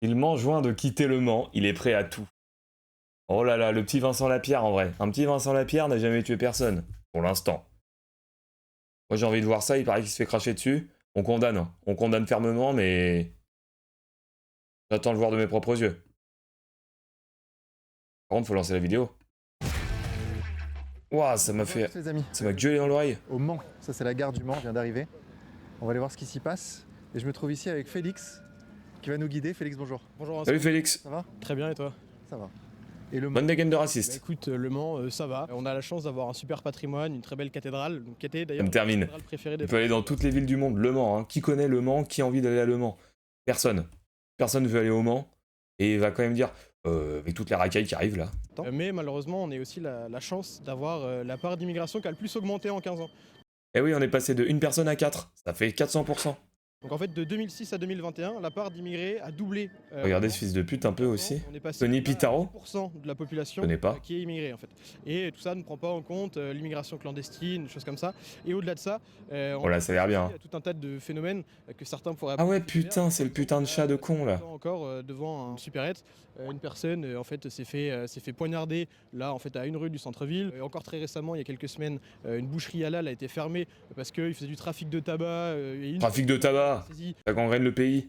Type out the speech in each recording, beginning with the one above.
Il m'enjoint de quitter Le Mans, il est prêt à tout. Oh là là, le petit Vincent Lapierre en vrai. Un petit Vincent Lapierre n'a jamais tué personne, pour l'instant. Moi j'ai envie de voir ça, il paraît qu'il se fait cracher dessus. On condamne, hein. On condamne fermement, mais... J'attends de le voir de mes propres yeux. Par contre, faut lancer la vidéo. Ouah, ça m'a fait... Les amis. Ça m'a gueulé dans l'oreille. Au Mans, ça c'est la gare du Mans, vient d'arriver. On va aller voir ce qui s'y passe. Et je me trouve ici avec Félix, qui va nous guider. Félix, bonjour. Bonjour. Salut Félix. Ça va? Très bien et toi? Ça va. Et le Mans? Bonne dégaine de Bah, raciste. écoute, Le Mans, ça va. On a la chance d'avoir un super patrimoine, une très belle cathédrale, qui était Ça d'ailleurs me termine. la cathédrale préférée des On peut aller dans toutes les villes du monde. Le Mans, hein. Qui connaît Le Mans? Qui a envie d'aller à Le Mans? Personne. Personne veut aller au Mans. Et il va quand même dire, avec toutes les racailles qui arrivent là. Mais malheureusement, on a aussi la chance d'avoir la part d'immigration qui a le plus augmenté en 15 ans. Eh oui, on est passé de 1 personne à 4. Ça fait 400%. Donc en fait, de 2006 à 2021, la part d'immigrés a doublé. Regardez ce fils de pute un peu aussi. On est passé Tony à Pitaro. 10% de la population Je connais pas. qui est immigrée en fait. Et tout ça ne prend pas en compte l'immigration clandestine, des choses comme ça. Et au-delà de ça, Oh là, ça a l'air bien. il y a tout un tas de phénomènes que certains pourraient Ah ouais, appeler putain, c'est le putain de chat de con là. Encore devant un supérette, une personne en fait s'est fait poignarder là en fait à une rue du centre-ville. Encore très récemment, il y a quelques semaines, une boucherie halal a été fermée parce qu'il faisait du trafic de tabac. Et une Trafic de tabac. Ça gangrène le pays.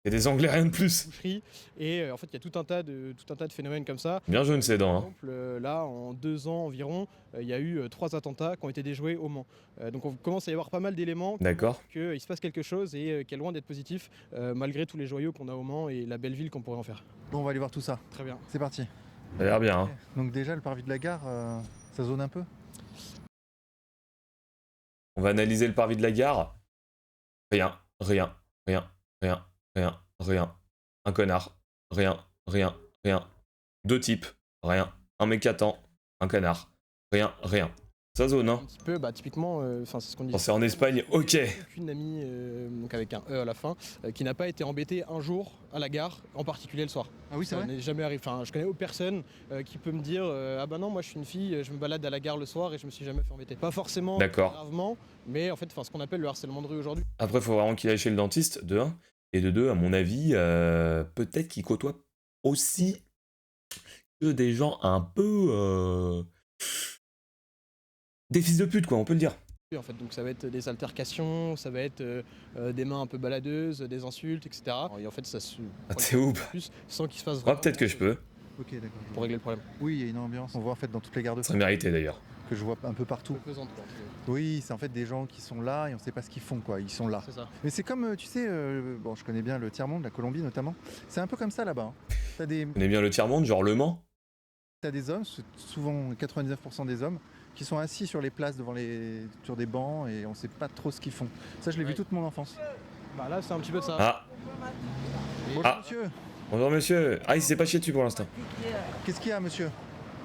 C'est des Anglais, rien de plus. boucherie. Et en fait, il y a tout un tas de phénomènes comme ça. Bien jaune ses Par dents, hein. exemple, là, en 2 ans environ, il y a eu 3 attentats qui ont été déjoués au Mans. Donc on commence à y avoir pas mal d'éléments D'accord. qu'il se passe quelque chose et qui est loin d'être positif, malgré tous les joyaux qu'on a au Mans et la belle ville qu'on pourrait en faire. Bon, on va aller voir tout ça. Très bien. C'est parti. Ça a l'air bien, hein. Donc déjà, le parvis de la gare, ça zone un peu. On va analyser le parvis de la gare. Rien, rien, rien, rien, rien, rien. Un connard. Rien, rien, rien. 2 types. Rien. Un mec qui attend. Un canard. Rien, rien. Ça zone, hein. Un petit peu, typiquement, c'est ce qu'on dit. Quand c'est en Espagne, ok. Aucune amie, donc avec un E à la fin, qui n'a pas été embêtée un jour à la gare, en particulier le soir. Ah oui, c'est Ça vrai? n'est jamais arrivé. Enfin, je connais personne qui peut me dire ah bah non, moi je suis une fille, je me balade à la gare le soir et je me suis jamais fait embêter. Pas forcément D'accord. gravement, mais en fait, ce qu'on appelle le harcèlement de rue aujourd'hui. Après, faut vraiment qu'il aille chez le dentiste, de 1. Et de 2, à mon avis, peut-être qu'il côtoie aussi que des gens un peu... Des fils de pute, quoi, on peut le dire. En fait, donc ça va être des altercations, ça va être des mains un peu baladeuses, des insultes, etc. Et en fait, ça se Ah, t'es ouf. plus sans qu'il se fasse Ouais, vraiment peut-être que je peux. Ok, d'accord. pour régler le problème. Oui, il y a une ambiance. On voit en fait dans toutes les gares de Ça France, méritait d'ailleurs. que je vois un peu partout. Pesante, quoi. Oui, c'est en fait des gens qui sont là et on sait pas ce qu'ils font, quoi. Ils sont là. C'est ça. Mais c'est comme, tu sais, bon, je connais bien le tiers-monde, la Colombie notamment. C'est un peu comme ça là-bas. Hein. T'as des, On est bien le tiers-monde, genre Le Mans. t'as des hommes, c'est souvent 99% des hommes, qui sont assis sur les places sur des bancs et on sait pas trop ce qu'ils font. Ça, je l'ai vu Ouais. toute mon enfance. Bah là, c'est un petit peu de ça. Ah, Bonjour Ah. monsieur. bonjour monsieur. Ah, il s'est pas chié dessus pour l'instant. Qu'est-ce qu'il y a monsieur?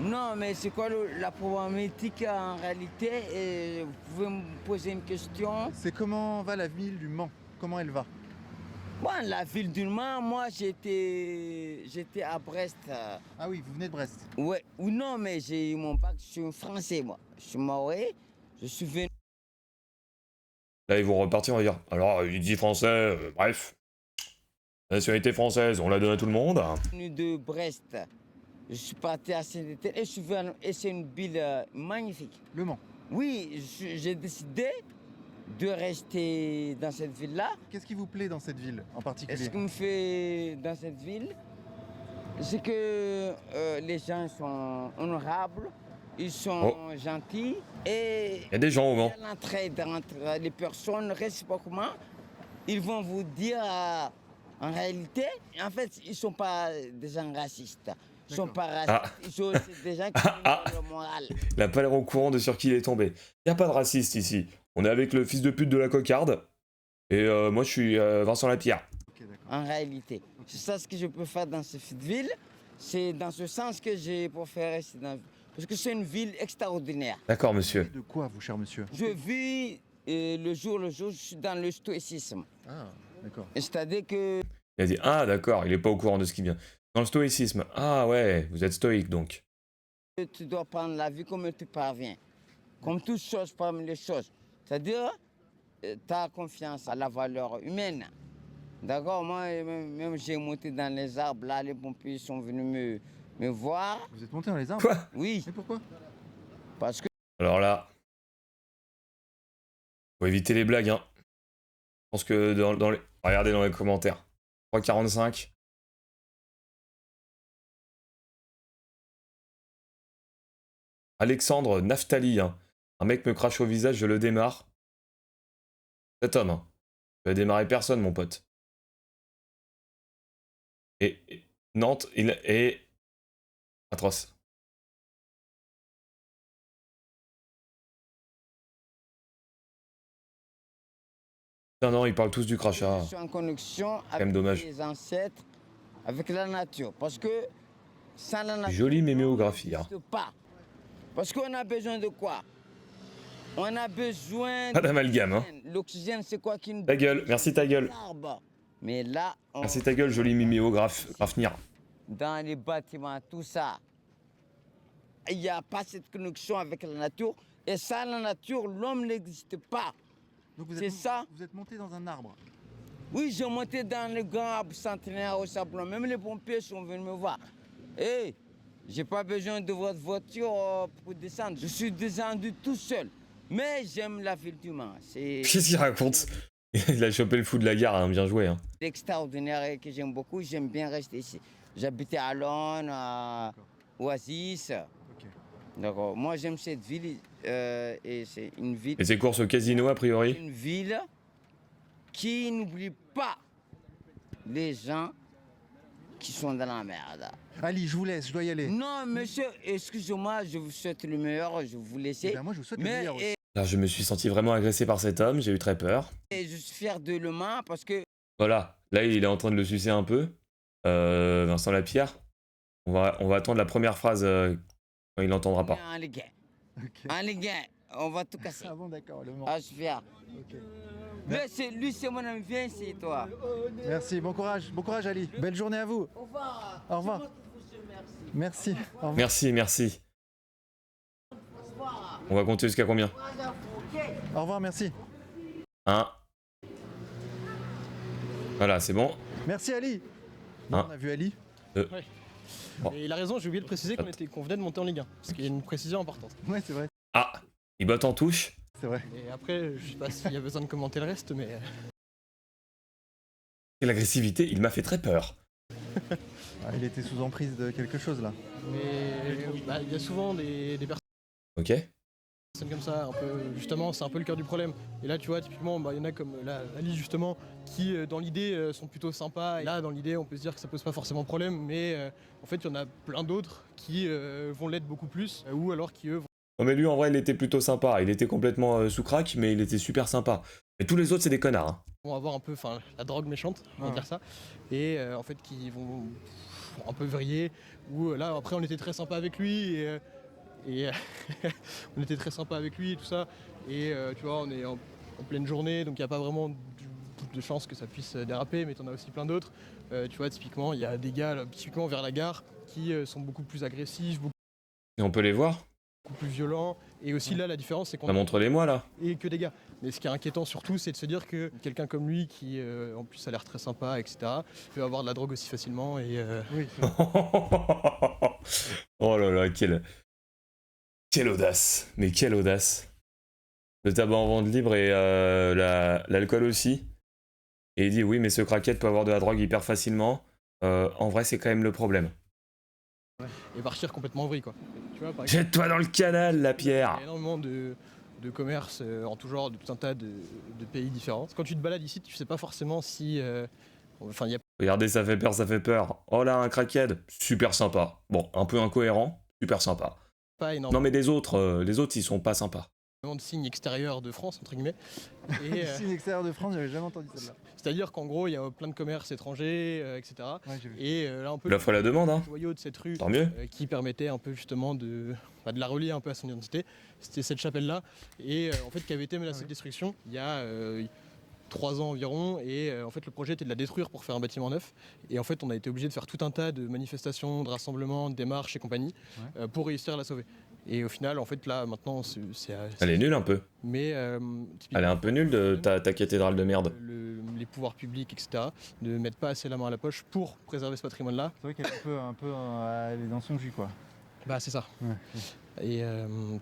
Non, mais c'est quoi la problématique en réalité? Et vous pouvez me poser une question? C'est comment va la ville du Mans? Comment elle va? Bon, la ville du Mans, moi j'étais à Brest. Ah oui, vous venez de Brest. Ouais, ou non, mais j'ai eu mon bac, je suis français moi. Je suis maoré, je suis venu Là, ils vont repartir, on va dire. Alors, il dit français, bref. La nationalité française, on la donne à tout le monde. de Brest. Je suis parti à Saint-Étienne et je suis venu, et c'est une ville magnifique. Le Mans. Oui, j'ai décidé de rester dans cette ville-là. Qu'est-ce qui vous plaît dans cette ville en Et ce particulier? qui me fait dans cette ville, c'est que les gens sont honorables, ils sont gentils et Il y a des gens au Mans. il y a l'entraide entre les personnes réciproquement. Ils vont vous dire en réalité, en fait, ils ne sont pas des gens racistes. Ils ne sont pas racistes, Ah. ils sont c'est des gens qui ont le moral. Il a pas l'air au courant de sur qui il est tombé. Il n'y a pas de raciste ici. On est avec le fils de pute de la cocarde. Et moi, je suis Vincent Lapierre. Ok, d'accord. En réalité, c'est ça ce que je peux faire dans cette ville. C'est dans ce sens que j'ai préféré rester dans. Parce que c'est une ville extraordinaire. D'accord, monsieur. De quoi, vous, cher monsieur? Je vis le jour, je suis dans le stoïcisme. Ah, d'accord. C'est-à-dire que Il a dit, ah, d'accord, il est pas au courant de ce qui vient. Dans le stoïcisme. Ah ouais, vous êtes stoïque donc. tu dois prendre la vie comme tu parviens. Comme toute chose parmi les choses. C'est-à-dire, tu as confiance à la valeur humaine. D'accord, moi, même j'ai monté dans les arbres, là, les pompiers sont venus me voir. Vous êtes monté dans les arbres? Quoi? Oui, Mais pourquoi? parce que Alors là, faut éviter les blagues, hein. Je pense que dans les... Regardez dans les commentaires. 3,45. Alexandre Naftali, hein. Un mec me crache au visage, je le démarre. Cet homme, hein. Je vais démarrer personne, mon pote. Et Nantes, il est atroce. Non, ils parlent tous du crachat. je suis en connexion même avec dommage. les ancêtres, avec la nature. Parce que sans la nature, Jolie méméographie, on hein. n'existe pas. Parce qu'on a besoin de quoi? On a besoin Pas d'amalgame, hein. L'oxygène, c'est quoi qui nous Ta gueule, merci ta gueule. L'arbre. Mais là, Merci ta gueule, joli miméographenir. dans les bâtiments, tout ça, il n'y a pas cette connexion avec la nature. Et sans la nature, l'homme n'existe pas. Donc C'est ça. Vous êtes monté dans un arbre. Oui, j'ai monté dans le grand arbre centenaire au Sablon. Même les pompiers sont venus me voir. Hé, j'ai pas besoin de votre voiture pour descendre. Je suis descendu tout seul. Mais j'aime la ville du Mans. C'est Qu'est-ce qu'il raconte? Il a chopé le fou de la gare, hein. Bien joué, hein. extraordinaire et que j'aime beaucoup. J'aime bien rester ici. J'habitais à Londres, à Oasis. Ok. D'accord. Moi, j'aime cette ville. Et c'est une ville. Et ses courses au casino, a priori? Une ville qui n'oublie pas les gens qui sont dans la merde. Ali, je vous laisse, je dois y aller. Non, monsieur, excusez-moi, je vous souhaite le meilleur, je vous laisse. Eh ben, moi, je vous souhaite le meilleur aussi. Là, je me suis senti vraiment agressé par cet homme, j'ai eu très peur. Et je suis fier de Le Mans parce que Voilà, là, il est en train de le sucer un peu. Vincent Lapierre. On va attendre la première phrase quand il l'entendra on pas. est en Ligue Ok. 1. En Ligue 1, on va tout casser. Ah bon, d'accord, le Mans. Ah, je suis fier. Ok. Mais lui, c'est mon ami, viens ici, toi. Merci, bon courage Ali. Belle journée à vous. Au revoir. Au revoir. C'est moi qui vous remercie. Merci. Au revoir. Merci. On va compter jusqu'à combien? Au revoir, merci. 1. Voilà, c'est bon. Merci Ali. Bon, Hein. on a vu Ali. Bon. Et il a raison, j'ai oublié de préciser qu'on venait de monter en Ligue 1, parce qu'il y a une précision importante. Ouais, c'est vrai. Ah, il botte en touche. C'est vrai. Et après, je sais pas s'il y a besoin de commenter le reste, mais Et l'agressivité, il m'a fait très peur. Ah, il était sous emprise de quelque chose là. bah, il y a souvent des Ok? personnes comme ça, un peu, justement, c'est un peu le cœur du problème. Et là, tu vois, typiquement, bah, il y en a comme là, Ali, justement, qui, dans l'idée, sont plutôt sympas. Et là, dans l'idée, on peut se dire que ça pose pas forcément problème, mais en fait, il y en a plein d'autres qui vont l'être beaucoup plus, ou alors qui, eux, Oh, mais lui, en vrai, il était plutôt sympa. Il était complètement sous crack, mais il était super sympa. Mais tous les autres, c'est des connards, hein. vont avoir un peu, enfin, la drogue méchante, on va Ouais. dire ça, et en fait, qui vont un peu vriller. Ou là, après, on était très sympa avec lui, et on était très sympa avec lui et tout ça. Et tu vois, on est en pleine journée, donc il n'y a pas vraiment de chance que ça puisse déraper, mais t'en as aussi plein d'autres. Tu vois, typiquement, il y a des gars, là, typiquement vers la gare, qui sont beaucoup plus agressifs, beaucoup Et on peut les voir? plus violents. Et aussi là, la différence, c'est qu'on Bah, montre-les-moi, là. et que des gars. Mais ce qui est inquiétant surtout, c'est de se dire que quelqu'un comme lui, qui en plus a l'air très sympa, etc., peut avoir de la drogue aussi facilement. Et Oui. c'est vrai. Oh là là, quelle audace. Mais quelle audace. Le tabac en vente libre et l'alcool aussi. Et il dit oui, mais ce craquette peut avoir de la drogue hyper facilement. En vrai, c'est quand même le problème. partir complètement en vrille, quoi. Tu vois, par exemple, Jette-toi dans le canal, la il y pierre. a énormément de commerces en tout genre, de tout un tas de pays différents. Quand tu te balades ici, tu sais pas forcément si... Enfin, il y a Regardez, ça fait peur, ça fait peur. Oh là, un crackhead. Super sympa. Bon, un peu incohérent. Super sympa. pas Non, énormément mais les autres, ils sont pas sympas. de signes extérieurs de France, entre guillemets. Et, Le signe extérieur de France, j'avais jamais entendu celle-là. c'est-à-dire qu'en gros, il y a plein de commerces étrangers, etc. Ouais, j'ai vu. Et là, un peu L'offre à la demande, hein. le noyau de cette rue Tant mieux. qui permettait un peu justement de la relier un peu à son identité. C'était cette chapelle-là, et en fait qui avait été menacée de destruction il y a 3 ans environ, et en fait le projet était de la détruire pour faire un bâtiment neuf. Et en fait on a été obligé de faire tout un tas de manifestations, de rassemblements, de démarches et compagnie pour réussir à la sauver. Et au final, en fait, là, maintenant, Elle est nulle un peu. Mais Elle est un peu nulle de ta cathédrale de merde. les pouvoirs publics, etc., ne mettent pas assez la main à la poche pour préserver ce patrimoine-là. C'est vrai qu'elle est un peu elle est dans son jus, quoi. Bah, c'est ça. Ouais. Et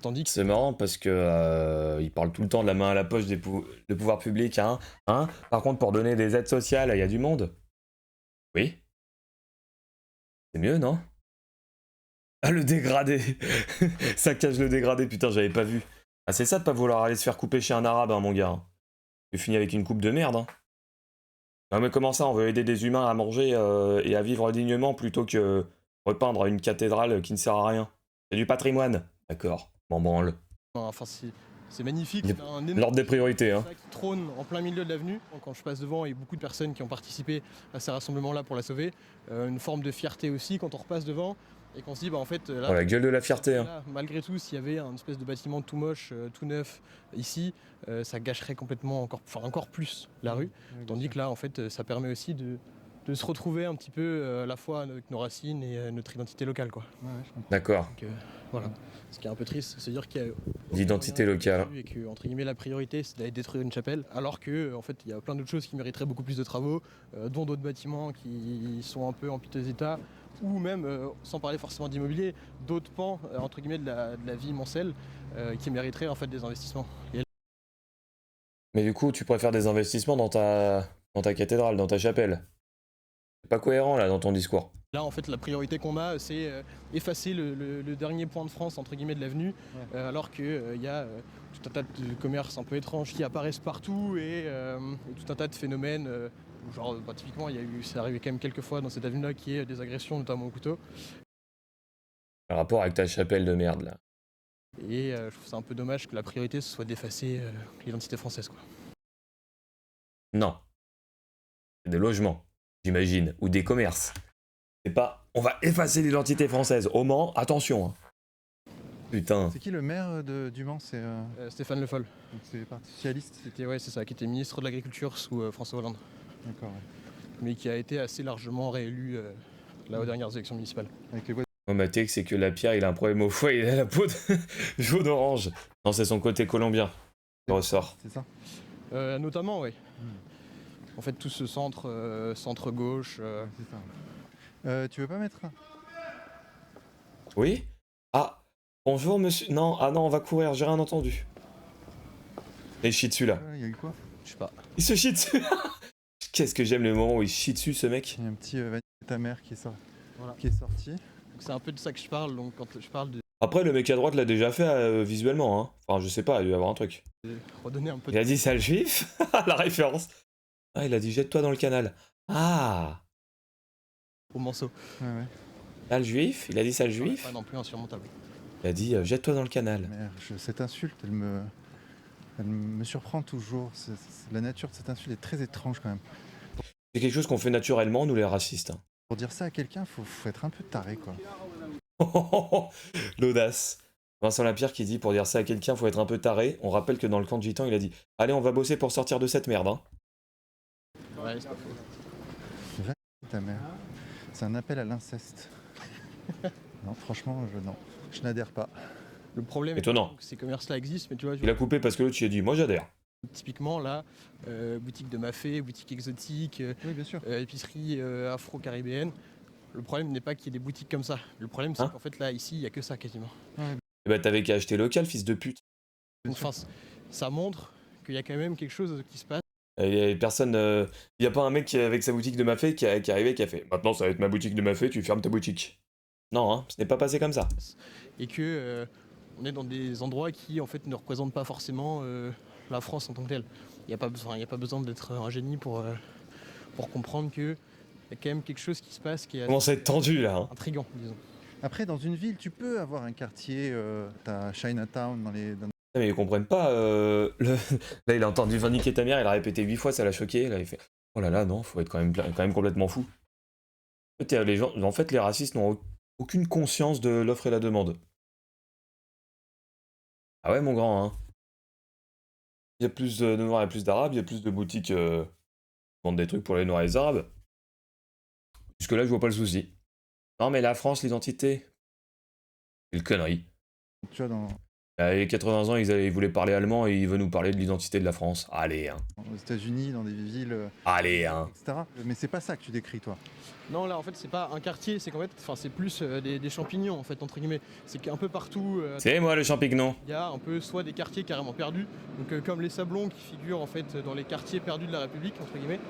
tandis que C'est marrant parce que ils parlent tout le temps de la main à la poche des pouvoirs publics, hein. Par contre, pour donner des aides sociales, il y a du monde. Oui. C'est mieux, non? Ah, le dégradé. Ça cache le dégradé, putain, j'avais pas vu. Ah, c'est ça de pas vouloir aller se faire couper chez un arabe, hein, mon gars. Tu finis avec une coupe de merde, hein. Non mais comment ça, on veut aider des humains à manger et à vivre dignement plutôt que repeindre une cathédrale qui ne sert à rien. C'est du patrimoine. D'accord, m'en branle. enfin, c'est magnifique. Il y a c'est un énorme l'ordre des priorités, hein. qui trône en plein milieu de l'avenue. Quand je passe devant, il y a beaucoup de personnes qui ont participé à ces rassemblements-là pour la sauver. Une forme de fierté aussi quand on repasse devant et qu'on se dit, bah en fait, là, Oh, la gueule de la fierté, hein. là, malgré tout, s'il y avait un espèce de bâtiment tout moche, tout neuf ici, ça gâcherait complètement encore plus la rue. Tandis que là, en fait, ça permet aussi de se retrouver un petit peu à la fois avec nos racines et notre identité locale, quoi. Ouais, je comprends. D'accord. Donc, voilà. Ce qui est un peu triste, c'est de dire qu'il y a L'identité locale. et que entre guillemets la priorité c'est d'aller détruire une chapelle, alors que en fait il y a plein d'autres choses qui mériteraient beaucoup plus de travaux, dont d'autres bâtiments qui sont un peu en piteux état, ou même sans parler forcément d'immobilier, d'autres pans entre guillemets de la vie moncelle qui mériteraient en fait des investissements. Et Mais du coup, tu préfères des investissements dans ta cathédrale, dans ta chapelle. C'est pas cohérent là dans ton discours. là, en fait, la priorité qu'on a, c'est effacer le dernier point de France, entre guillemets, de l'avenue, alors qu'il y a tout un tas de commerces un peu étranges qui apparaissent partout et tout un tas de phénomènes. Genre, bah, typiquement, c'est arrivé quand même quelques fois dans cette avenue-là qu'il y ait des agressions, notamment au couteau. Par rapport avec ta chapelle de merde là. Et je trouve ça un peu dommage que la priorité, ce soit d'effacer l'identité française, quoi. Non. C'est des logements, j'imagine, ou des commerces. C'est pas. On va effacer l'identité française. Au Mans, attention. Hein. Putain. C'est qui le maire du Mans? C'est Stéphane Le Foll, le Parti Socialiste. c'est ça, qui était ministre de l'Agriculture sous François Hollande, D'accord, ouais. mais qui a été assez largement réélu là aux dernières élections municipales. Avec les voix. Oh, ma tech, c'est que la pierre, il a un problème au foie, il a la peau de jaune orange. Non, c'est son côté colombien qui ressort. C'est ça. Notamment, oui. En fait, tout ce centre-gauche. C'est ça. Tu veux pas mettre Oui? Ah, bonjour monsieur. Non, ah non, on va courir, j'ai rien entendu. Et il chie dessus là. Il y a eu quoi? Je sais pas. Il se chie dessus. Qu'est-ce que j'aime le moment où il chie dessus ce mec. Il y a un petit Vanille ta mère qui est, Voilà. qui est sorti. Donc, c'est un peu de ça que je parle. Donc, quand je parle de Après, le mec à droite l'a déjà fait visuellement. Hein. Enfin, je sais pas, il doit y avoir un truc. redonner un peu Il a dit sale juif. La référence. Ah, il a dit jette-toi dans le canal. Ah, au Manceau. Ouais. sale juif. Il a dit sale juif. Pas non plus insurmontable. Il a dit jette-toi dans le canal. Merde, cette insulte, elle me surprend toujours. La nature de cette insulte est très étrange quand même. C'est quelque chose qu'on fait naturellement, nous les racistes. Hein. Pour dire ça à quelqu'un, faut être un peu taré, quoi. L'audace. Vincent Lapierre qui dit pour dire ça à quelqu'un, faut être un peu taré. On rappelle que dans le camp de Gitan, il a dit allez, on va bosser pour sortir de cette merde. Hein. Ouais, c'est pas faux. Ta mère. C'est un appel à l'inceste. Non, franchement, je n'adhère pas. Le problème, Étonnant. c'est que ces commerces-là existent, mais tu vois, Il a coupé parce que l'autre, il a dit moi j'adhère. typiquement là, boutique de mafé, boutique exotique, Oui, bien sûr. épicerie afro-caribéenne. Le problème n'est pas qu'il y ait des boutiques comme ça. Le problème, c'est Hein qu'en fait, là, ici, il n'y a que ça quasiment. Eh bah t'avais qu'à acheter local, fils de pute. Donc, enfin, ça montre qu'il y a quand même quelque chose qui se passe. Il y a personne. Il y a pas un mec avec sa boutique de mafé qui est arrivé qui a fait maintenant ça va être ma boutique de mafé, tu fermes ta boutique. Non, hein, ce n'est pas passé comme ça. Et que on est dans des endroits qui en fait ne représentent pas forcément la France en tant que telle. Il n'y a pas besoin d'être un génie pour comprendre qu'il y a quand même quelque chose qui se passe qui est Comment ça être tendu là hein. intriguant, disons. Après, dans une ville, tu peux avoir un quartier, t'as Chinatown Mais ils comprennent pas. Là, il a entendu Van niquer ta mère, il a répété 8 fois, ça l'a choqué. Là, il fait oh là là, non, faut être quand même complètement fou. En fait, les racistes n'ont aucune conscience de l'offre et la demande. Ah ouais, mon grand, hein. Il y a plus de noirs et plus d'arabes, il y a plus de boutiques qui vendent des trucs pour les noirs et les arabes. Jusque là, je vois pas le souci. Non, mais la France, l'identité. C'est une connerie. Tu vois, Les 80 ans, ils voulaient parler allemand et il veut nous parler de l'identité de la France. Allez, hein. aux États-Unis, dans des villes, Allez, hein. etc. Mais c'est pas ça que tu décris, toi. Non, là en fait c'est pas un quartier, c'est qu'en fait, c'est plus des champignons en fait entre guillemets. C'est qu'un peu partout, C'est moi le champignon. il y a un peu soit des quartiers carrément perdus, donc comme les Sablons qui figurent en fait dans les quartiers perdus de la République entre guillemets.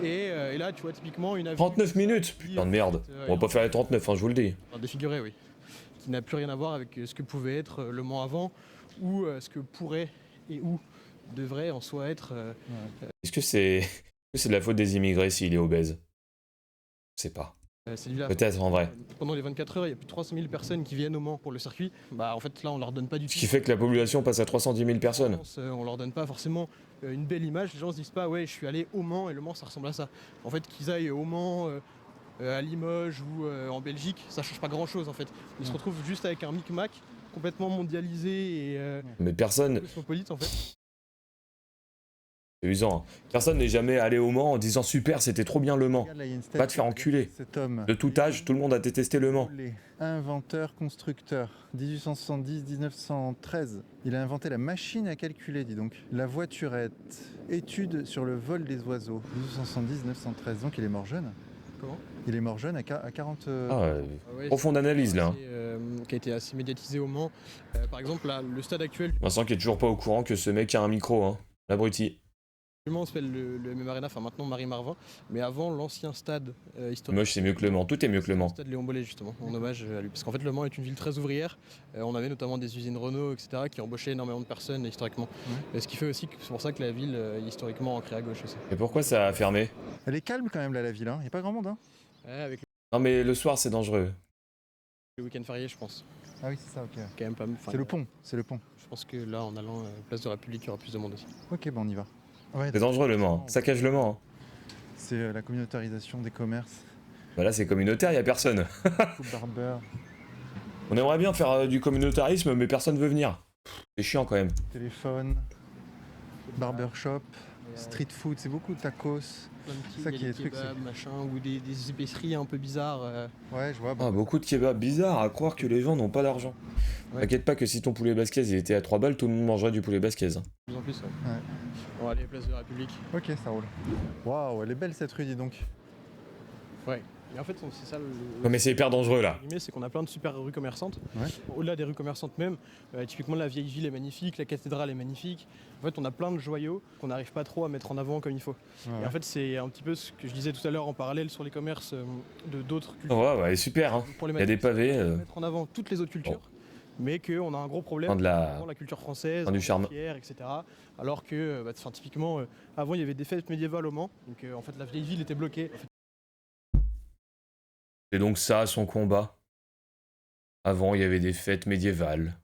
Et là tu vois typiquement une avenue 39 minutes. Putain de merde. On va pas faire les 39, hein, je vous le dis. enfin, défigurée, oui, qui n'a plus rien à voir avec ce que pouvait être Le Mans avant ou ce que pourrait et où devrait en soi être. Est-ce que c'est de la faute des immigrés s'il est obèse? Je sais pas. C'est du là. Peut-être en vrai. Pendant les 24 heures, il y a plus de 300 000 personnes qui viennent au Mans pour le circuit. Bah en fait là on leur donne pas du tout. Ce qui fait que la population passe à 310 000 personnes. On leur donne pas forcément une belle image. Les gens se disent pas ouais je suis allé au Mans et le Mans ça ressemble à ça. En fait qu'ils aillent au Mans, à Limoges ou en Belgique, ça change pas grand chose en fait. Ils se retrouvent juste avec un micmac complètement mondialisé et Mais personne, cosmopolite en fait. c'est usant, hein. Personne n'est jamais allé au Mans en disant super, c'était trop bien le Mans. Regarde, là, il y a une Va te faire statue enculer. Cet homme. De tout âge, tout le monde a détesté le Mans. Les inventeur, constructeur, 1870-1913. Il a inventé la machine à calculer, dis donc. La voiturette, étude sur le vol des oiseaux, 1870-1913. Donc il est mort jeune. Comment Il est mort jeune à 40... Ouais, Profonde analyse là. qui a été assez médiatisé au Mans. Par exemple là, le stade actuel Vincent qui est toujours pas au courant que ce mec a un micro, hein. L'abruti. du Mans s'appelle le MM Arena, enfin maintenant Marie-Marvin, mais avant l'ancien stade historique. Moche, c'est mieux que le Mans. Tout est mieux que le Le Mans. stade Léon Bollet justement, en hommage à lui. Parce qu'en fait le Mans est une ville très ouvrière, on avait notamment des usines Renault, etc. qui embauchaient énormément de personnes historiquement. Ce qui fait aussi que c'est pour ça que la ville est historiquement ancrée à gauche aussi. Et pourquoi ça a fermé? Elle est calme quand même là, la ville, hein. Il n'y a pas grand monde, hein. Ouais, avec Non mais le soir c'est dangereux. le week-end férié je pense. Ah oui, c'est ça, ok. Quand même pas, enfin, C'est le pont, c'est le pont. Je pense que là en allant place de République il y aura plus de monde aussi. Ok, bon, on y va. Ouais, C'est dangereux le Mans. Ça cache le Mans, hein. c'est la communautarisation des commerces. Bah là c'est communautaire, y a personne. Coupe barber, On aimerait bien faire du communautarisme mais personne veut venir. C'est chiant quand même. téléphone, barbershop, street food, c'est beaucoup de tacos. Plein de petits, Ça il y qui a est des le truc, kebabs, machin, ou des épiceries un peu bizarres. Ouais, je vois. Ah, beaucoup de kebabs bizarres à croire que les gens n'ont pas d'argent. Ouais. T'inquiète pas que si ton poulet basquez il était à 3 balles, tout le monde mangerait du poulet basquez. De plus en plus. Ouais. Ouais. On va aller place de République. Ok, ça roule. Waouh, elle est belle cette rue, dis donc. Ouais. Et en fait, c'est ça le. Non mais c'est hyper dangereux là. C'est qu'on a plein de super rues commerçantes. Ouais. Au-delà des rues commerçantes même, typiquement la vieille ville est magnifique, la cathédrale est magnifique. En fait, on a plein de joyaux qu'on n'arrive pas trop à mettre en avant comme il faut. Ouais, Et en fait, c'est un petit peu ce que je disais tout à l'heure en parallèle sur les commerces de d'autres cultures. Ouais, ouais, super, hein. Il y a des pavés. Mettre en avant toutes les autres cultures, mais qu'on a un gros problème Enfin, de la... la culture française, Enfin, du charme. fière, etc. Alors que, typiquement, avant il y avait des fêtes médiévales au Mans, donc en fait la vieille ville était bloquée. C'est donc ça son combat. Avant, il y avait des fêtes médiévales.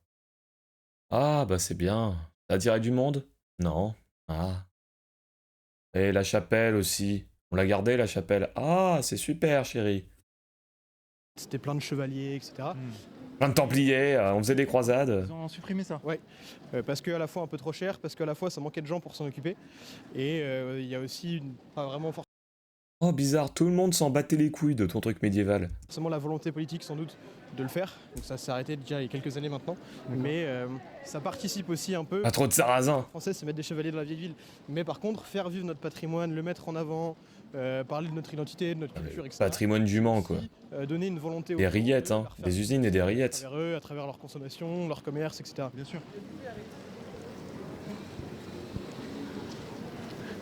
Ah, bah c'est bien. Ça attirait du monde? Non. Ah. Et la chapelle aussi. On l'a gardée, la chapelle. Ah, c'est super, chérie. C'était plein de chevaliers, etc. Plein de templiers, on faisait des croisades. Ils ont supprimé ça. Parce qu'à la fois un peu trop cher, parce qu'à la fois ça manquait de gens pour s'en occuper. Et il y a aussi pas vraiment Oh, bizarre, tout le monde s'en battait les couilles de ton truc médiéval. forcément la volonté politique sans doute de le faire. Donc ça s'est arrêté déjà il y a quelques années maintenant. Mais ça participe aussi un peu. Pas trop de sarrasin. Les Français, c'est mettre des chevaliers dans la vieille ville. Mais par contre, faire vivre notre patrimoine, le mettre en avant, parler de notre identité, de notre culture, etc. Patrimoine du Mans, quoi. Aussi, donner une volonté Des aux gens rillettes, de hein. leur faire Des usines et des à rillettes. travers eux, à travers leur consommation, leur commerce, etc. Bien sûr.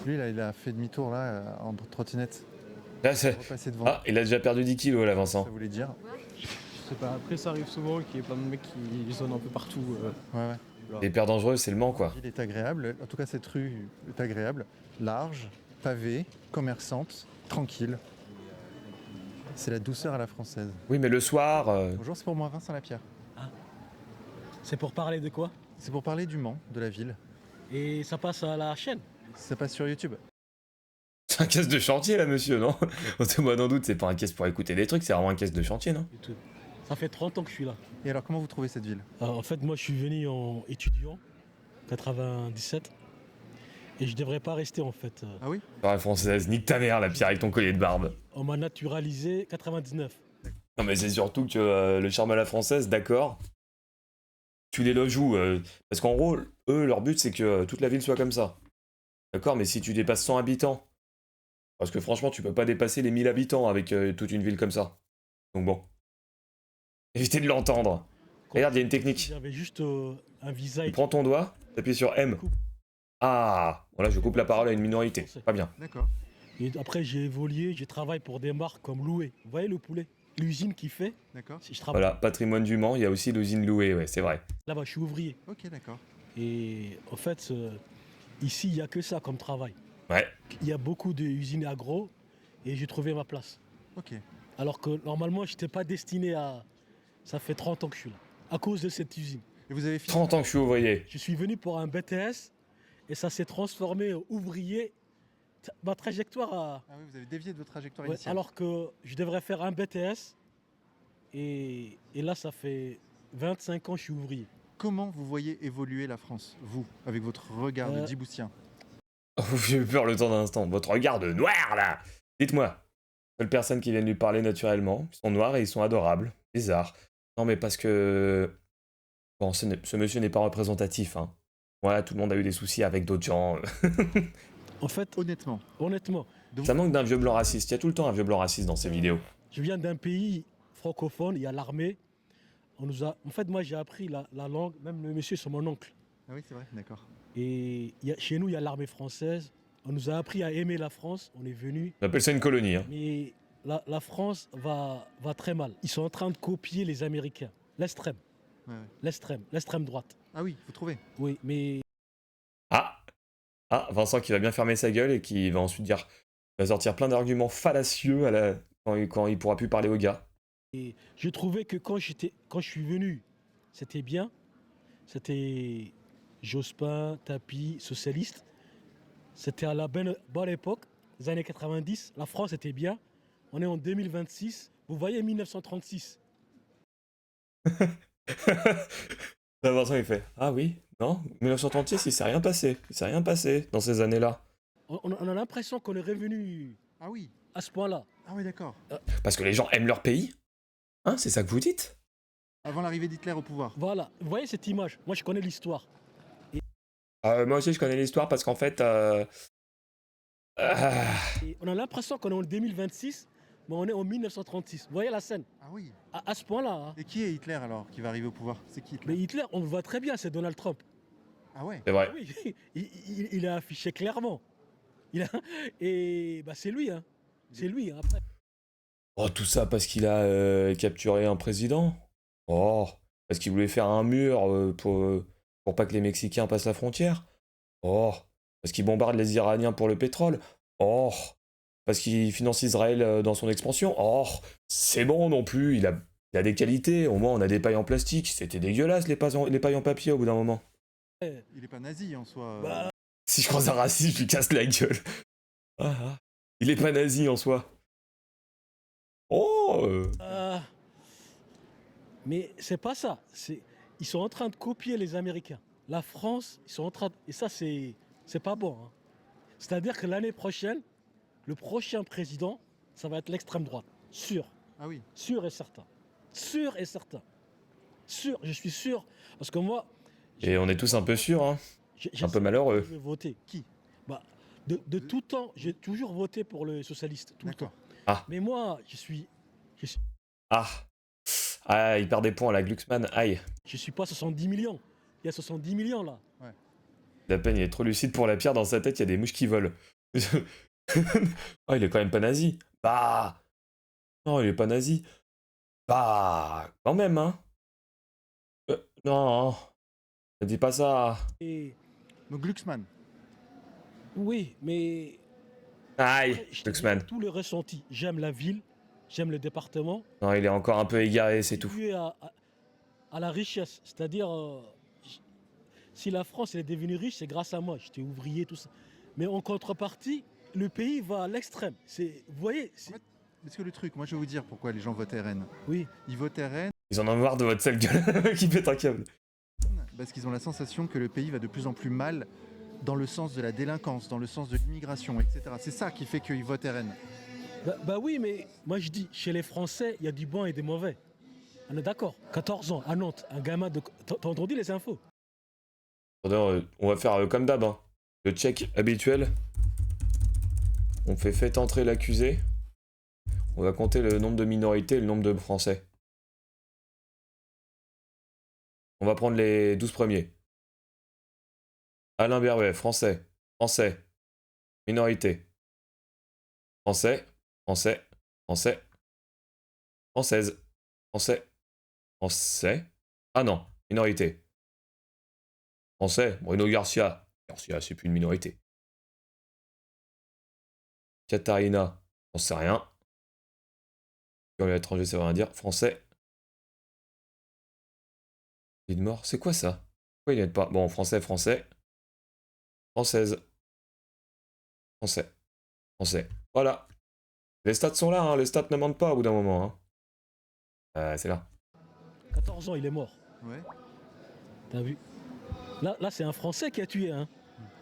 Lui, là, il a fait demi-tour là en trottinette. Là, c'est... Repasser devant. Ah, il a déjà perdu 10 kilos là, Vincent. Ça voulait dire. Je sais pas, après ça arrive souvent qu'il y ait plein de mecs qui zonent un peu partout. Ouais. Les hyper dangereux, c'est le Mans, quoi. La ville est agréable. En tout cas, cette rue est agréable. Large, pavée, commerçante, tranquille. C'est la douceur à la française. Oui, mais le soir... Bonjour, c'est pour moi, Vincent Lapierre. C'est pour parler de quoi? C'est pour parler du Mans, de la ville. Et ça passe à la chaîne. Ça passe sur YouTube. C'est un caisse de chantier, là, monsieur, non? Moi, d'en doute, c'est pas un caisse pour écouter des trucs, c'est vraiment un caisse de chantier, non? Et tout. Ça fait 30 ans que je suis là. Et alors, comment vous trouvez cette ville? Alors, en fait, moi, je suis venu en étudiant, 97. Et je devrais pas rester, en fait. Ah oui? La française, nique ta mère, la pierre avec ton collier de barbe. On m'a naturalisé 99. Non, mais c'est surtout que le charme à la française, d'accord. tu les loges où Parce qu'en gros, eux, leur but, c'est que toute la ville soit comme ça. D'accord, mais si tu dépasses 100 habitants, parce que franchement, tu peux pas dépasser les 1000 habitants avec toute une ville comme ça. Donc bon. Évitez de l'entendre. Regarde, il y a une technique. J'avais juste un visa Tu et prends ton doigt, t'appuies sur M. Ah, voilà, je coupe la parole à une minorité. Pas bien. D'accord. Et après, j'ai évolué, j'ai travaillé pour des marques comme Loué. Vous voyez le poulet? L'usine qui fait. D'accord. Je travaille Voilà, patrimoine du Mans, il y a aussi l'usine Loué, ouais, c'est vrai. là-bas, je suis ouvrier. Ok, d'accord. Et en fait, ici, il n'y a que ça comme travail. Ouais. Il y a beaucoup d'usines agro et j'ai trouvé ma place. Ok. Alors que normalement, je n'étais pas destiné à. Ça fait 30 ans que je suis là, à cause de cette usine. Et vous avez fini 30 ans que je suis ouvrier. Je suis venu pour un BTS et ça s'est transformé en ouvrier. Ma trajectoire a. Ah oui, vous avez dévié de votre trajectoire Ouais, initiale. alors que je devrais faire un BTS et là, ça fait 25 ans que je suis ouvrier. Comment vous voyez évoluer la France, vous, avec votre regard de Euh, Djiboutien? J'ai eu peur le temps d'un instant. Votre regard de noir, là. Dites-moi. Seules personnes qui viennent lui parler naturellement. Ils sont noirs et ils sont adorables. Bizarre. Non, mais parce que... Bon, ce monsieur n'est pas représentatif, hein. Voilà, tout le monde a eu des soucis avec d'autres gens. En fait, Honnêtement. honnêtement, Ça manque d'un vieux blanc raciste. Il y a tout le temps un vieux blanc raciste dans ces vidéos. je viens d'un pays francophone, il y a l'armée. En fait, moi, j'ai appris la langue, même le monsieur, c'est mon oncle. Ah oui, c'est vrai, d'accord. Et chez nous, il y a l'armée française. On nous a appris à aimer la France, on est venu. On appelle ça une colonie, hein. Mais la France va très mal. Ils sont en train de copier les Américains. L'extrême, Ouais, ouais. l'extrême droite. Ah oui, vous trouvez? Oui, mais Ah. Ah, Vincent qui va bien fermer sa gueule et qui va ensuite dire... va sortir plein d'arguments fallacieux quand il pourra plus parler aux gars. et je trouvais que quand je suis venu, c'était bien. C'était Jospin, Tapie, socialiste. C'était à la bonne époque, les années 90. La France était bien. On est en 2026. Vous voyez 1936. Là, Vincent il fait ah oui, non, 1936 il s'est rien passé. Il s'est rien passé dans ces années-là. On a l'impression qu'on est revenu Ah oui. à ce point-là. Ah oui, d'accord. Parce que les gens aiment leur pays. Hein, c'est ça que vous dites? Avant l'arrivée d'Hitler au pouvoir. Voilà. Vous voyez cette image? Moi, je connais l'histoire. Moi aussi je connais l'histoire parce qu'en fait... Et on a l'impression qu'on est en 2026, mais on est en 1936. Vous voyez la scène? Ah oui. À ce point-là. Hein. Et qui est Hitler alors qui va arriver au pouvoir? C'est qui Hitler? Mais Hitler, on le voit très bien, c'est Donald Trump. Ah ouais. C'est vrai. Oui, il a affiché clairement. Et bah, c'est lui, hein. C'est lui, hein, après. Oh, tout ça parce qu'il a capturé un président? Oh, parce qu'il voulait faire un mur pour pas que les Mexicains passent la frontière? Oh, parce qu'il bombarde les Iraniens pour le pétrole? Oh, parce qu'il finance Israël dans son expansion? Oh, c'est bon non plus, il a des qualités, au moins on a des pailles en plastique, c'était dégueulasse les pailles en papier au bout d'un moment. Il est pas nazi en soi. Bah, Si je croise un raciste, je lui casse la gueule. Ah. Il est pas nazi en soi. Oh mais c'est pas ça. Ils sont en train de copier les Américains. La France, ils sont en train de... Et ça, c'est pas bon. Hein. C'est-à-dire que l'année prochaine, le prochain président, ça va être l'extrême droite. Sûr. Ah oui. Sûr et certain. Sûr et certain. Sûr, je suis sûr. Parce que moi... Et on est tous un peu sûrs, hein. Un peu malheureux. Je vais voter. Qui? Bah, de tout temps, j'ai toujours voté pour le socialiste. Tout le temps. D'accord. Ah. Mais moi, je suis Ah. Ah, il perd des points, la Glucksmann. Aïe. Je suis pas 70 millions. Il y a 70 millions là. La peine, il est trop lucide pour la pierre. Dans sa tête, il y a des mouches qui volent. Oh, il est quand même pas nazi. Bah. Non, il est pas nazi. Bah. Quand même, hein. Non. Ne dis pas ça. Et Donc Glucksmann. oui, mais Aïe, je te dis Glucksmann. tout le ressenti. J'aime la ville, j'aime le département. Non, il est encore un peu égaré, c'est tout. Dû à la richesse. C'est-à-dire, si la France elle est devenue riche, c'est grâce à moi. J'étais ouvrier, tout ça. Mais en contrepartie, le pays va à l'extrême. Vous voyez, En fait, parce que le truc, moi je vais vous dire pourquoi les gens votent RN. oui. Ils votent RN Ils en ont marre de votre sale gueule qui pète un câble. parce qu'ils ont la sensation que le pays va de plus en plus mal dans le sens de la délinquance, dans le sens de l'immigration, etc. C'est ça qui fait qu'ils votent RN. Bah oui, mais moi je dis, chez les Français, il y a du bon et des mauvais. On est d'accord. 14 ans, à Nantes, un gamin de... T'as entendu les infos? On va faire comme d'hab, hein. Le check habituel. On fait entrer l'accusé. On va compter le nombre de minorités et le nombre de Français. On va prendre les 12 premiers. Alain Bervet, français. Français. Minorité. Français. Français. Français. Française. Français. Français. Ah non, minorité. Français. Bruno Garcia. Garcia, c'est plus une minorité. Katharina. J'en sais rien. Sur l'étranger, ça veut rien dire. Français. Il est mort. C'est quoi ça? Pourquoi il n'aide pas? Bon, français, français. Française. Français. Français. Voilà. Les stats sont là, hein. Les stats ne mentent pas au bout d'un moment. Hein. C'est là. 14 ans, il est mort. Ouais. T'as vu? Là c'est un Français qui a tué, hein.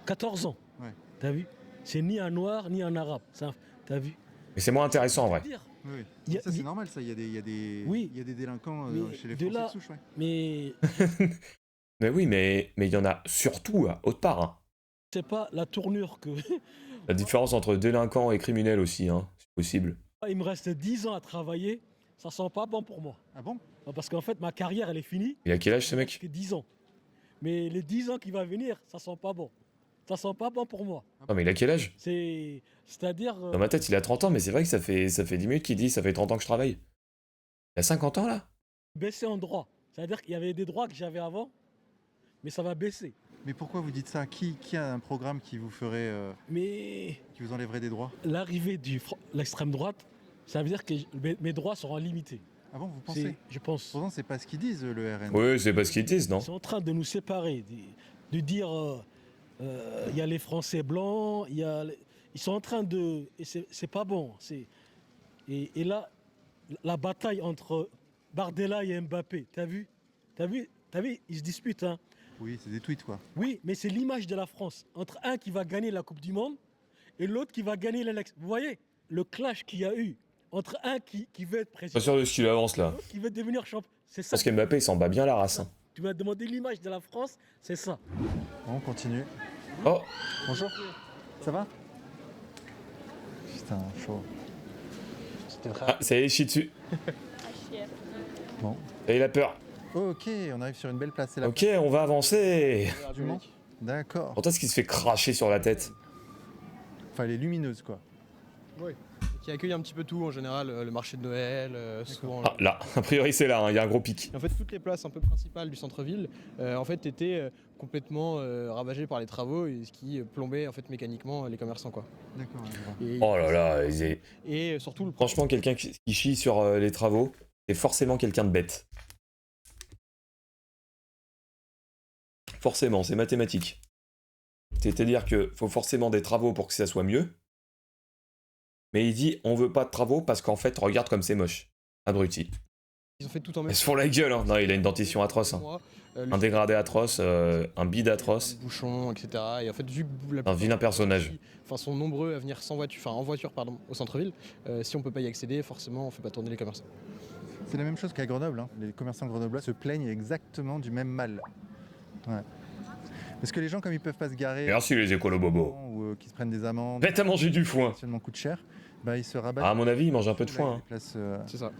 14 ans. Ouais. T'as vu? C'est ni un noir, ni un arabe. T'as vu? Mais c'est moins intéressant en vrai. Oui, oui. Il y a- Ça, c'est normal, ça. Il y a des Oui. délinquants Mais chez les de Français là- de souche, ouais. Mais Mais oui, mais il y en a surtout à autre part. Hein. c'est pas la tournure que... La différence entre délinquant et criminel aussi, hein. C'est possible. Il me reste 10 ans à travailler, ça sent pas bon pour moi. Ah bon? Parce qu'en fait, ma carrière, elle est finie. Il a quel âge ce Il me mec? reste que 10 ans. Mais les 10 ans qui vont venir, ça sent pas bon. Ça sent pas bon pour moi. Non mais il a quel âge? C'est-à-dire... Dans ma tête il a 30 ans, mais c'est vrai que ça fait 10 minutes qu'il dit ça fait 30 ans que je travaille. Il a 50 ans là? baisser en droit. C'est-à-dire qu'il y avait des droits que j'avais avant, mais ça va baisser. Mais pourquoi vous dites ça? Qui a un programme qui vous ferait, Mais qui vous enlèverait des droits? l'arrivée de l'extrême droite, ça veut dire que mes droits seront limités. Ah bon, vous pensez? Je pense. Pourtant, c'est pas ce qu'ils disent, le RN. Oui, c'est pas ce qu'ils disent, non? Ils sont en train de nous séparer, de dire il y a les Français blancs, ils sont en train de... Et c'est pas bon. Et là, la bataille entre Bardella et Mbappé, t'as vu? Ils se disputent, hein. Oui, c'est des tweets, quoi. Oui, mais c'est l'image de la France. Entre un qui va gagner la Coupe du Monde et l'autre qui va gagner l'élection. Vous voyez le clash qu'il y a eu entre un qui veut être Pas président sûr de ce qu'il avance et là. l'autre qui veut devenir champion. C'est Je ça. pense qu'Mbappé il s'en bat bien la race. Hein. Tu m'as demandé l'image de la France, c'est ça. Bon, on continue. Oh, Bonjour. Ça va? Putain, chaud. ah, ça y est, il chie dessus. Bon. Et il a peur. Ok, on arrive sur une belle place. C'est la Ok, on va avancer. place du Mans. D'accord. Pourtant, ce qui se fait cracher sur la tête. Enfin, elle est lumineuse, quoi. Qui accueille un petit peu tout en général, le marché de Noël, souvent. Ah, là, a priori c'est là, hein, il y a un gros pic. Et en fait, toutes les places un peu principales du centre-ville, en fait, étaient complètement ravagées par les travaux, et ce qui plombait en fait mécaniquement les commerçants, quoi. D'accord, je vois. Et, Oh là là, et surtout le franchement, quelqu'un qui chie sur les travaux, c'est forcément quelqu'un de bête. Forcément, c'est mathématique. C'est-à-dire que faut forcément des travaux pour que ça soit mieux. Mais il dit on veut pas de travaux parce qu'en fait, regarde comme c'est moche. Abruti. Ils ont fait tout en même Ils se font la gueule, hein. Non, il a une dentition atroce. Hein. Un dégradé atroce, un bide atroce. Bouchons, etc. Et en fait, vu que Un vilain personnage. Enfin, sont nombreux à venir sans voiture, enfin en voiture pardon, au centre-ville. Si on peut pas y accéder, forcément, on fait pas tourner les commerçants. C'est la même chose qu'à Grenoble. Hein. Les commerçants grenoblois se plaignent exactement du même mal. Ouais. Parce que les gens, comme ils peuvent pas se garer, Merci les écolos bobos. ou qui se prennent des amendes, Bête à manger du foin. seulement coûte cher, bah ils se rabattent. Ah, à mon avis, il mange un peu de sur foin. les Hein. places, C'est ça.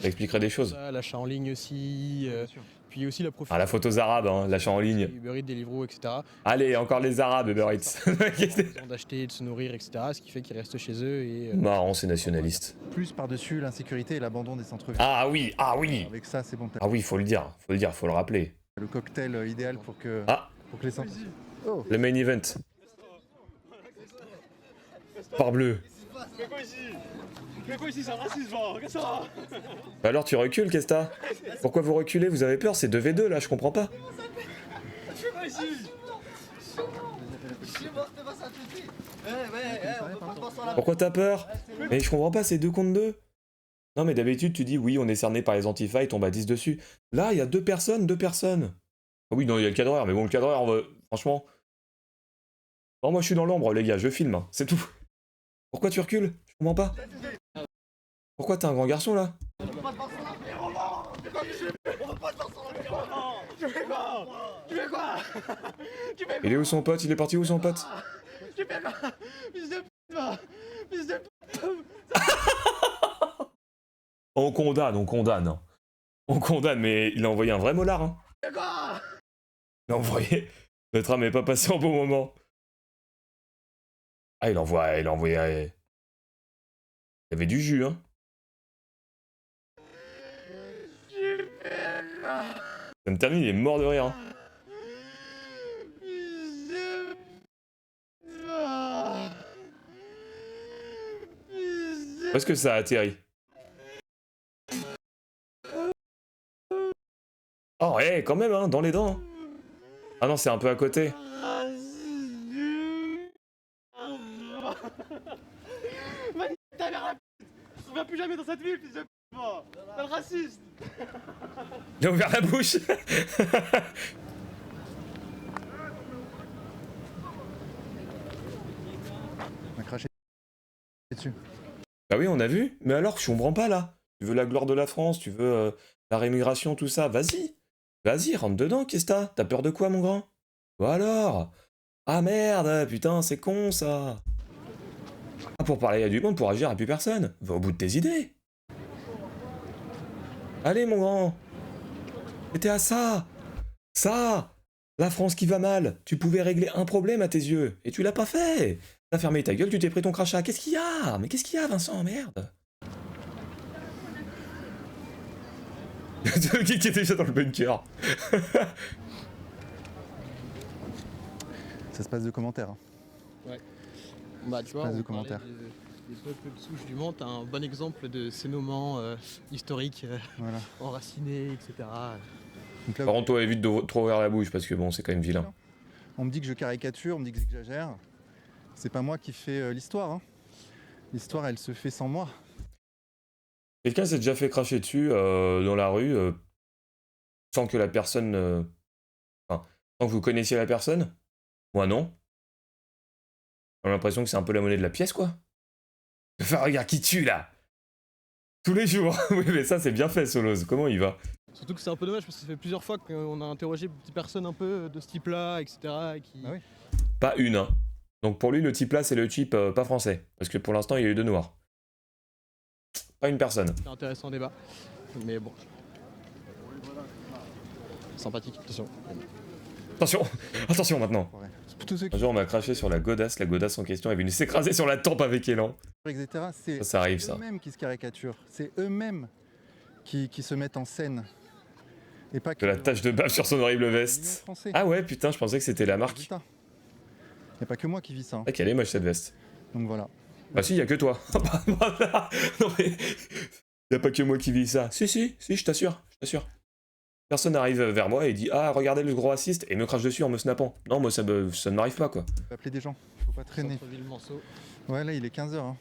Ça expliquerait des choses. Ça, l'achat en ligne aussi, bien sûr. puis aussi la profit. Ah, la photo arabe, hein, l'achat en ligne. Uber Eats, Deliveroo, etc. Allez, encore les arabes, Uber Eats. Ils ont besoin d'acheter, de se nourrir, etc. Ce qui fait qu'ils restent chez eux et Marrant, c'est nationaliste. Plus par-dessus l'insécurité et l'abandon des centres-villes. Ah oui, ah oui. Avec ça, c'est bon. t'as Ah oui, faut le dire, faut le rappeler. le cocktail idéal pour que, Ah, pour que les centres... Oh, le main event. Parbleu. Mais quoi ici, c'est un raciste, regarde ça. Bah alors tu recules, qu'est-ce que t'as? Pourquoi vous reculez? Vous avez peur? C'est 2v2 là, je comprends pas. Pourquoi t'as peur? Mais je comprends pas, c'est 2 contre 2. Non mais d'habitude tu dis oui, on est cerné par les antifas, ils tombent à 10 dessus. Là, il y a 2 personnes, 2 personnes. Ah oui, non, il y a le cadreur, mais bon, le cadreur, franchement... Non, moi je suis dans l'ombre, les gars, je filme, hein, c'est tout. Pourquoi tu recules? Je comprends pas. Pourquoi t'es un grand garçon là? Il est où son pote? Il est parti où son pote? On condamne, on condamne. On condamne, mais il a envoyé un vrai molar. Hein. Il a envoyé. Notre âme n'est pas passé en bon moment. Ah, il a envoyé. Il y avait du jus, hein. Ça me termine, il est mort de rire. Hein. Où est-ce que ça a atterri? Oh, ouais, quand même, hein, dans les dents. Ah non, c'est un peu à côté. Je reviens plus jamais dans cette ville, fils de p***. T'es le raciste. Il a ouvert la bouche. On a craché dessus. Bah oui, on a vu. Mais alors, je comprends pas, là. Tu veux la gloire de la France, tu veux la rémigration, tout ça. Vas-y. Vas-y, rentre dedans, qu'est-ce que t'as? T'as peur de quoi, mon grand? Ou alors? Ah merde, putain, c'est con, ça. Ah, pour parler à du monde, pour agir à plus personne. Va au bout de tes idées. Allez, mon grand. C'était à ça. Ça. La France qui va mal. Tu pouvais régler un problème à tes yeux. Et tu l'as pas fait. T'as fermé ta gueule, tu t'es pris ton crachat. Qu'est-ce qu'il y a? Mais qu'est-ce qu'il y a, Vincent? Merde. Qui était déjà dans le bunker. Ça se passe de commentaires. Hein. Ouais. Bah tu vois, Passe de on parlait commentaires. des peuples de souche du Mans, t'as un bon exemple de ces moments historiques, Voilà. enracinés, etc. Donc là, Par contre, toi, évite de trop ouvrir la bouche parce que bon, c'est quand même vilain. on me dit que je caricature, on me dit que j'exagère. C'est pas moi qui fais l'histoire. Hein. L'histoire, elle se fait sans moi. Quelqu'un s'est déjà fait cracher dessus dans la rue sans que la personne. Enfin, sans que vous connaissiez la personne? Moi, non. J'ai l'impression que c'est un peu la monnaie de la pièce, quoi. Enfin, regarde qui tue là! Tous les jours! Oui, mais ça, c'est bien fait, Solos. Comment il va? Surtout que c'est un peu dommage parce que ça fait plusieurs fois qu'on a interrogé des personnes un peu de ce type-là, etc. Qui... Ah oui. Pas une, hein. Donc pour lui, le type là, c'est le type pas français. Parce que pour l'instant, il y a eu deux noirs. Pas une personne. C'est intéressant débat. Mais bon. Sympathique, attention. Attention! Attention maintenant! Ouais. Tous ceux Un qui jour, on m'a craché sur la godasse en question est venue s'écraser sur la tempe avec élan. etc. C'est Ça arrive, ça. eux-mêmes qui se caricaturent. C'est eux-mêmes qui se mettent en scène. Et pas De que la tache de bave sur son horrible millions de veste. Français. Ah ouais, putain, je pensais que c'était la marque. Résultat. Y a pas que moi qui vis ça. Hein. Ah, qu'elle est moche cette veste. Donc voilà. Bah si, y a que toi. Non mais... Y a pas que moi qui vis ça. Si, je t'assure, Personne n'arrive vers moi et dit « Ah, regardez le gros raciste » et me crache dessus en me snappant. Non, moi ça ne m'arrive pas, quoi. Faut appeler des gens. Faut pas traîner. Centre-ville Manceau. Ouais, là, il est 15h. Hein.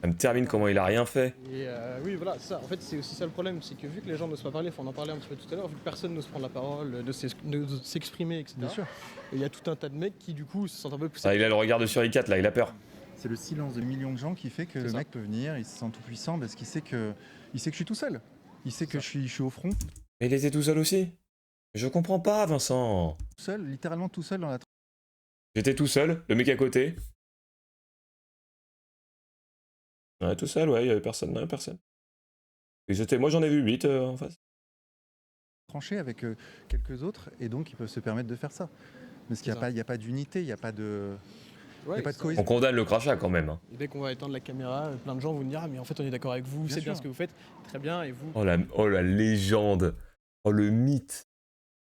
Ça me termine comment il a rien fait. Et oui, voilà, ça. En fait, c'est aussi ça le problème, c'est que vu que les gens n'osent pas parler, on en parlait un petit peu tout à l'heure, vu que personne n'ose prendre la parole, de s'exprimer, etc. Bien sûr. Il y a tout un tas de mecs qui, du coup, se sentent un peu plus. Ah, il a le regard de suricat là, il a peur. C'est le silence de millions de gens qui fait que C'est le ça. mec peut venir, il se sent tout puissant parce qu'il sait que je suis tout seul. Il sait que je suis au front, Mais il était tout seul aussi. Je comprends pas, Vincent. tout seul, littéralement tout seul dans la J'étais tout seul, le mec à côté. Ouais, tout seul, ouais, il y avait personne, non, personne. Moi j'en ai vu 8 en face. tranchée avec quelques autres et donc ils peuvent se permettre de faire ça. Parce qu'il C'est ça. n'y a pas d'unité, il n'y a pas de... Ouais, y a pas de ça. cohésion. On condamne le crachat quand même. Hein. Et dès qu'on va éteindre la caméra, plein de gens vont nous dire ah, mais en fait on est d'accord avec vous, Bien c'est bien sûr. ce que vous faites, très bien, et vous. Oh la légende. Oh le mythe.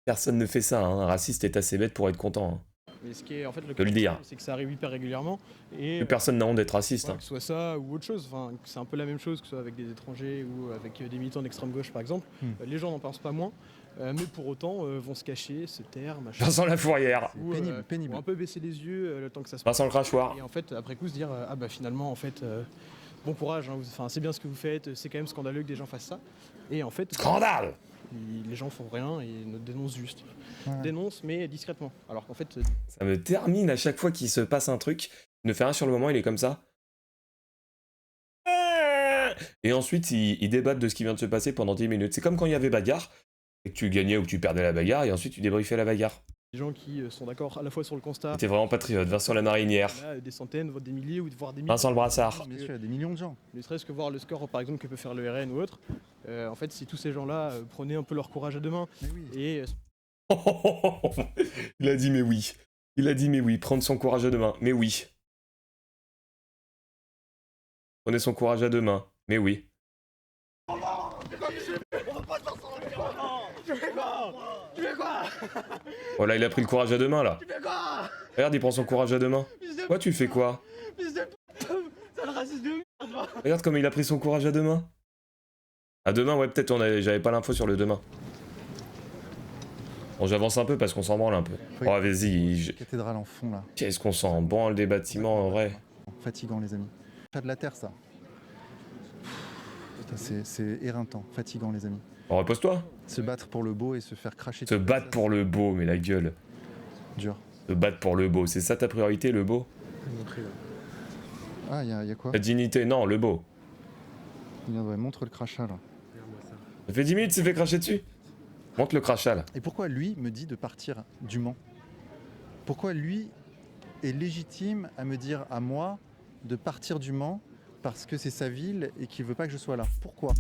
Personne ne fait ça, hein. Un raciste est assez bête pour être content. Hein. Mais ce qui est en fait le De le dire. c'est que ça arrive hyper régulièrement et Plus personne n'a honte d'être raciste. voilà, Hein. que ce soit ça ou autre chose, enfin c'est un peu la même chose que ce soit avec des étrangers ou avec des militants d'extrême gauche par exemple. Les gens n'en pensent pas moins, mais pour autant vont se cacher, se taire, machin. Vincent Lafourrière. Ou, pénible, pénible. ou un peu baisser les yeux le temps que ça se passe. Vincent le crachoir. Et en fait, après coup, se dire ah bah finalement, en fait, bon courage, hein, enfin, c'est bien ce que vous faites, c'est quand même scandaleux que des gens fassent ça. Et en fait, Scandale. les gens font rien et ne dénoncent juste. Ouais. Dénoncent, mais discrètement. Alors qu'en fait, Ça me termine à chaque fois qu'il se passe un truc. Il ne fait rien sur le moment, il est comme ça. Et ensuite, ils débattent de ce qui vient de se passer pendant 10 minutes. C'est comme quand il y avait bagarre, et que tu gagnais ou que tu perdais la bagarre, et ensuite tu débriefais la bagarre. Des gens qui sont d'accord à la fois sur le constat, T'es vraiment patriote, Vincent Lamarinière, là, des centaines, voire des milliers, ou voire des milliers. Vincent le Brassard. Bien sûr, il y a des millions de gens. Ne serait-ce que voir le score, par exemple, que peut faire le RN ou autre. En fait, si tous ces gens-là prenaient un peu leur courage à deux mains Mais oui. et Il a dit mais oui. Il a dit mais oui, prendre son courage à deux mains. Mais oui. Prenez son courage à deux mains. Mais oui. Oh là, il a pris le courage à deux mains là. Regarde, il prend son courage à deux mains. Quoi, tu fais quoi? Regarde comme il a pris son courage à deux mains. À deux mains, ouais, peut-être j'avais pas l'info sur le deux mains. Bon, j'avance un peu parce qu'on s'en branle un peu. Oui. Oh, vas-y. Cathédrale en fond là. Qu'est-ce qu'on s'en branle des bâtiments en vrai. Fatigant les amis. Pas de la terre ça. Putain, c'est éreintant, fatigant les amis. Bon, repose-toi. Se battre pour le beau et se faire cracher Se dessus, battre ça, pour le beau, mais la gueule. c'est dur. Se battre pour le beau, c'est ça ta priorité, le beau? Ah, y a quoi? La dignité, non, le beau. Ouais, montre le crachat là. Ça fait 10 minutes, c'est fait cracher dessus. Montre le crachat là. Et pourquoi lui me dit de partir du Mans? Pourquoi lui est légitime à me dire à moi de partir du Mans parce que c'est sa ville et qu'il veut pas que je sois là? Pourquoi?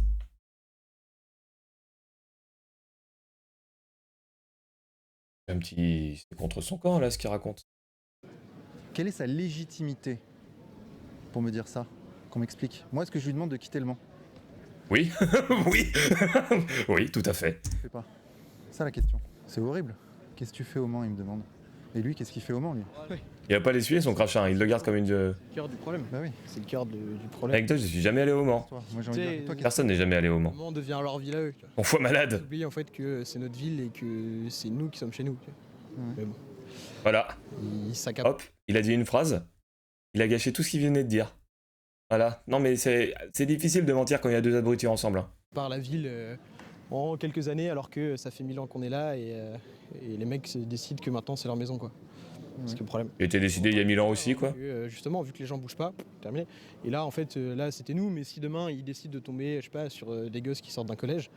Un petit. C'est contre son camp là ce qu'il raconte. Quelle est sa légitimité pour me dire ça? Qu'on m'explique. Moi, est-ce que je lui demande de quitter le Mans? Oui, oui, oui, tout à fait. Je fais pas. C'est ça la question. C'est horrible. Qu'est-ce que tu fais au Mans, il me demande. Et lui, qu'est-ce qu'il fait au Mans, lui? Il va pas l'essuyer son crachat, hein, il le garde comme une. le cœur du problème. Bah oui. C'est le cœur du problème. Avec toi, je suis jamais allé au Mans. Toi, moi j'ai envie de dire, toi, qu'est-ce Personne n'est jamais allé au Mans. Comment on devient leur ville à eux, tu vois. On fout malade. Oublier en fait que c'est notre ville et que c'est nous qui sommes chez nous. Tu vois. Ouais. Mais bon, Voilà, ils s'accaparent. hop, il a dit une phrase. Il a gâché tout ce qu'il venait de dire. Voilà. Non mais c'est difficile de mentir quand il y a deux abrutis ensemble. Hein. Par la ville en quelques années, alors que ça fait 1000 ans qu'on est là et les mecs décident que maintenant c'est leur maison, quoi. C'est le problème. Il était décidé il y a 1000 ans aussi, quoi. Justement, vu que les gens bougent pas, terminé. Et là, en fait, là, c'était nous, mais si demain ils décident de tomber, je sais pas, sur des gosses qui sortent d'un collège,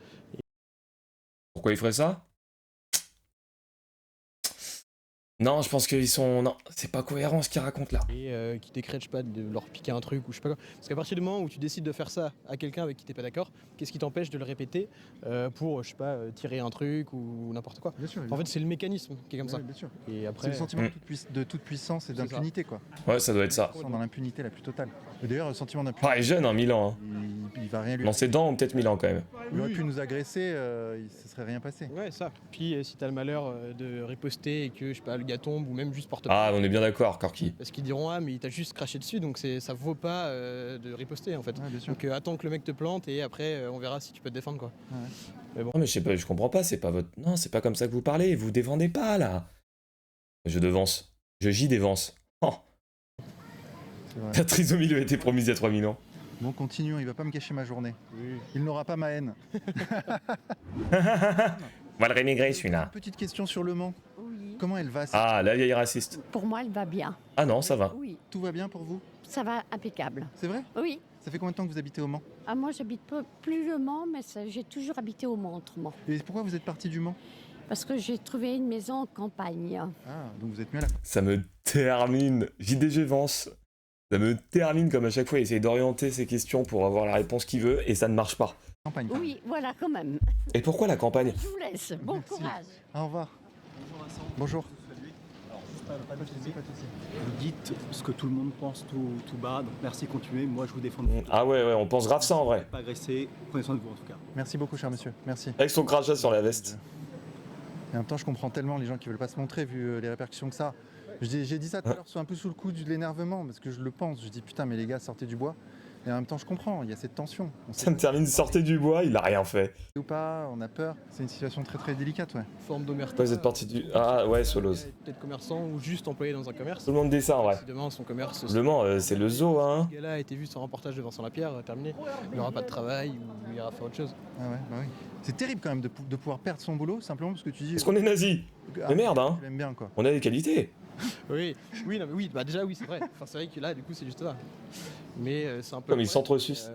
Pourquoi il ferait ça? Non, je pense qu'ils sont... Non, c'est pas cohérent ce qu'ils racontent là. et qui décrètent, je sais pas, de leur piquer un truc ou je sais pas quoi. Parce qu'à partir du moment où tu décides de faire ça à quelqu'un avec qui t'es pas d'accord, qu'est-ce qui t'empêche de le répéter pour, je sais pas, tirer un truc ou n'importe quoi. Bien sûr. En fait, c'est le mécanisme qui est comme ça. bien sûr. Et C'est après, le sentiment de toute puissance et C'est ça. d'impunité, quoi. Ouais, ça doit être ça. On est dans l'impunité la plus totale. Et d'ailleurs, le sentiment Ah, d'impunité, il est jeune, hein, 1000 ans. Hein. il va rien lui. Dans ses dents, peut-être 1000 ans quand même. Il aurait pu nous agresser, il se serait rien passé. ouais, ça. Puis si t'as le malheur de riposter et que, je sais pas, le gars tombe ou même juste porte Ah, on est bien d'accord, Corky. parce qu'ils diront ah mais il t'a juste craché dessus donc ça vaut pas de riposter en fait. Ouais, bien sûr. Donc attends que le mec te plante et après on verra si tu peux te défendre quoi. Non mais je sais pas, je comprends pas, c'est pas votre... Non, c'est pas comme ça que vous parlez, vous défendez pas là. Je devance. Je j'y dévance. Oh, C'est vrai. la trisomie lui a été promise il y a 3000 ans. Bon, continuons, il va pas me cacher ma journée. Oui. Il n'aura pas ma haine. On va le rémigrer celui-là. Petite question sur Le Mans. Oui. Comment elle va? Ah, la vieille raciste. Pour moi, elle va bien. Ah non, ça va. Oui, Tout va bien pour vous? ça va impeccable. C'est vrai? Oui. Ça fait combien de temps que vous habitez au Mans? Ah, moi, j'habite plus le Mans, mais j'ai toujours habité au Mans autrement. Et pourquoi vous êtes parti du Mans? Parce que j'ai trouvé une maison en campagne. Ah, donc vous êtes mieux là. Ça me termine. JDG Vance. Ça me termine comme à chaque fois, il essaye d'orienter ses questions pour avoir la réponse qu'il veut et ça ne marche pas. Campagne. Oui, voilà, quand même. Et pourquoi la campagne? Je vous laisse. Bon Merci. courage. Au revoir. Bonjour. Vous dites ce que tout le monde pense tout bas, donc merci, continuez, moi je vous défends. Ah ouais, on pense grave ça en vrai. Pas agresser, prenez soin de vous en tout cas. Merci beaucoup, cher monsieur. Merci. Avec son crachat sur la veste. Et en même temps, je comprends tellement les gens qui veulent pas se montrer vu les répercussions que ça a. J'ai dit ça tout à l'heure, un peu sous le coup de l'énervement, parce que je le pense. Je dis putain, mais les gars, sortez du bois. Et en même temps, je comprends, il y a cette tension. On sait Ça me termine, sortez du bois, il a rien fait. ou pas, on a peur. C'est une situation très très délicate, ouais. Forme d'omerta. Pourquoi vous êtes parti du... Ah ouais, Solos. Peut-être commerçant ou juste employé dans un commerce. Tout le monde dit ça en vrai. Si demain son commerce Le Mans, c'est le zoo, hein. ce gars-là a été vu sur un reportage de Vincent Lapierre, terminé. Il n'aura pas de travail ou il ira faire autre chose. Ah ouais, bah oui. C'est terrible quand même de pouvoir perdre son boulot simplement parce que tu dis. Est-ce qu'on est nazi? Mais merde, hein. Tu l'aimes bien, quoi. On a des qualités. Oui, oui, non, mais oui, bah déjà oui, c'est vrai. Enfin, c'est vrai que là, du coup, c'est juste ça. Mais c'est un peu. Comme ils le problème, s'entresucent.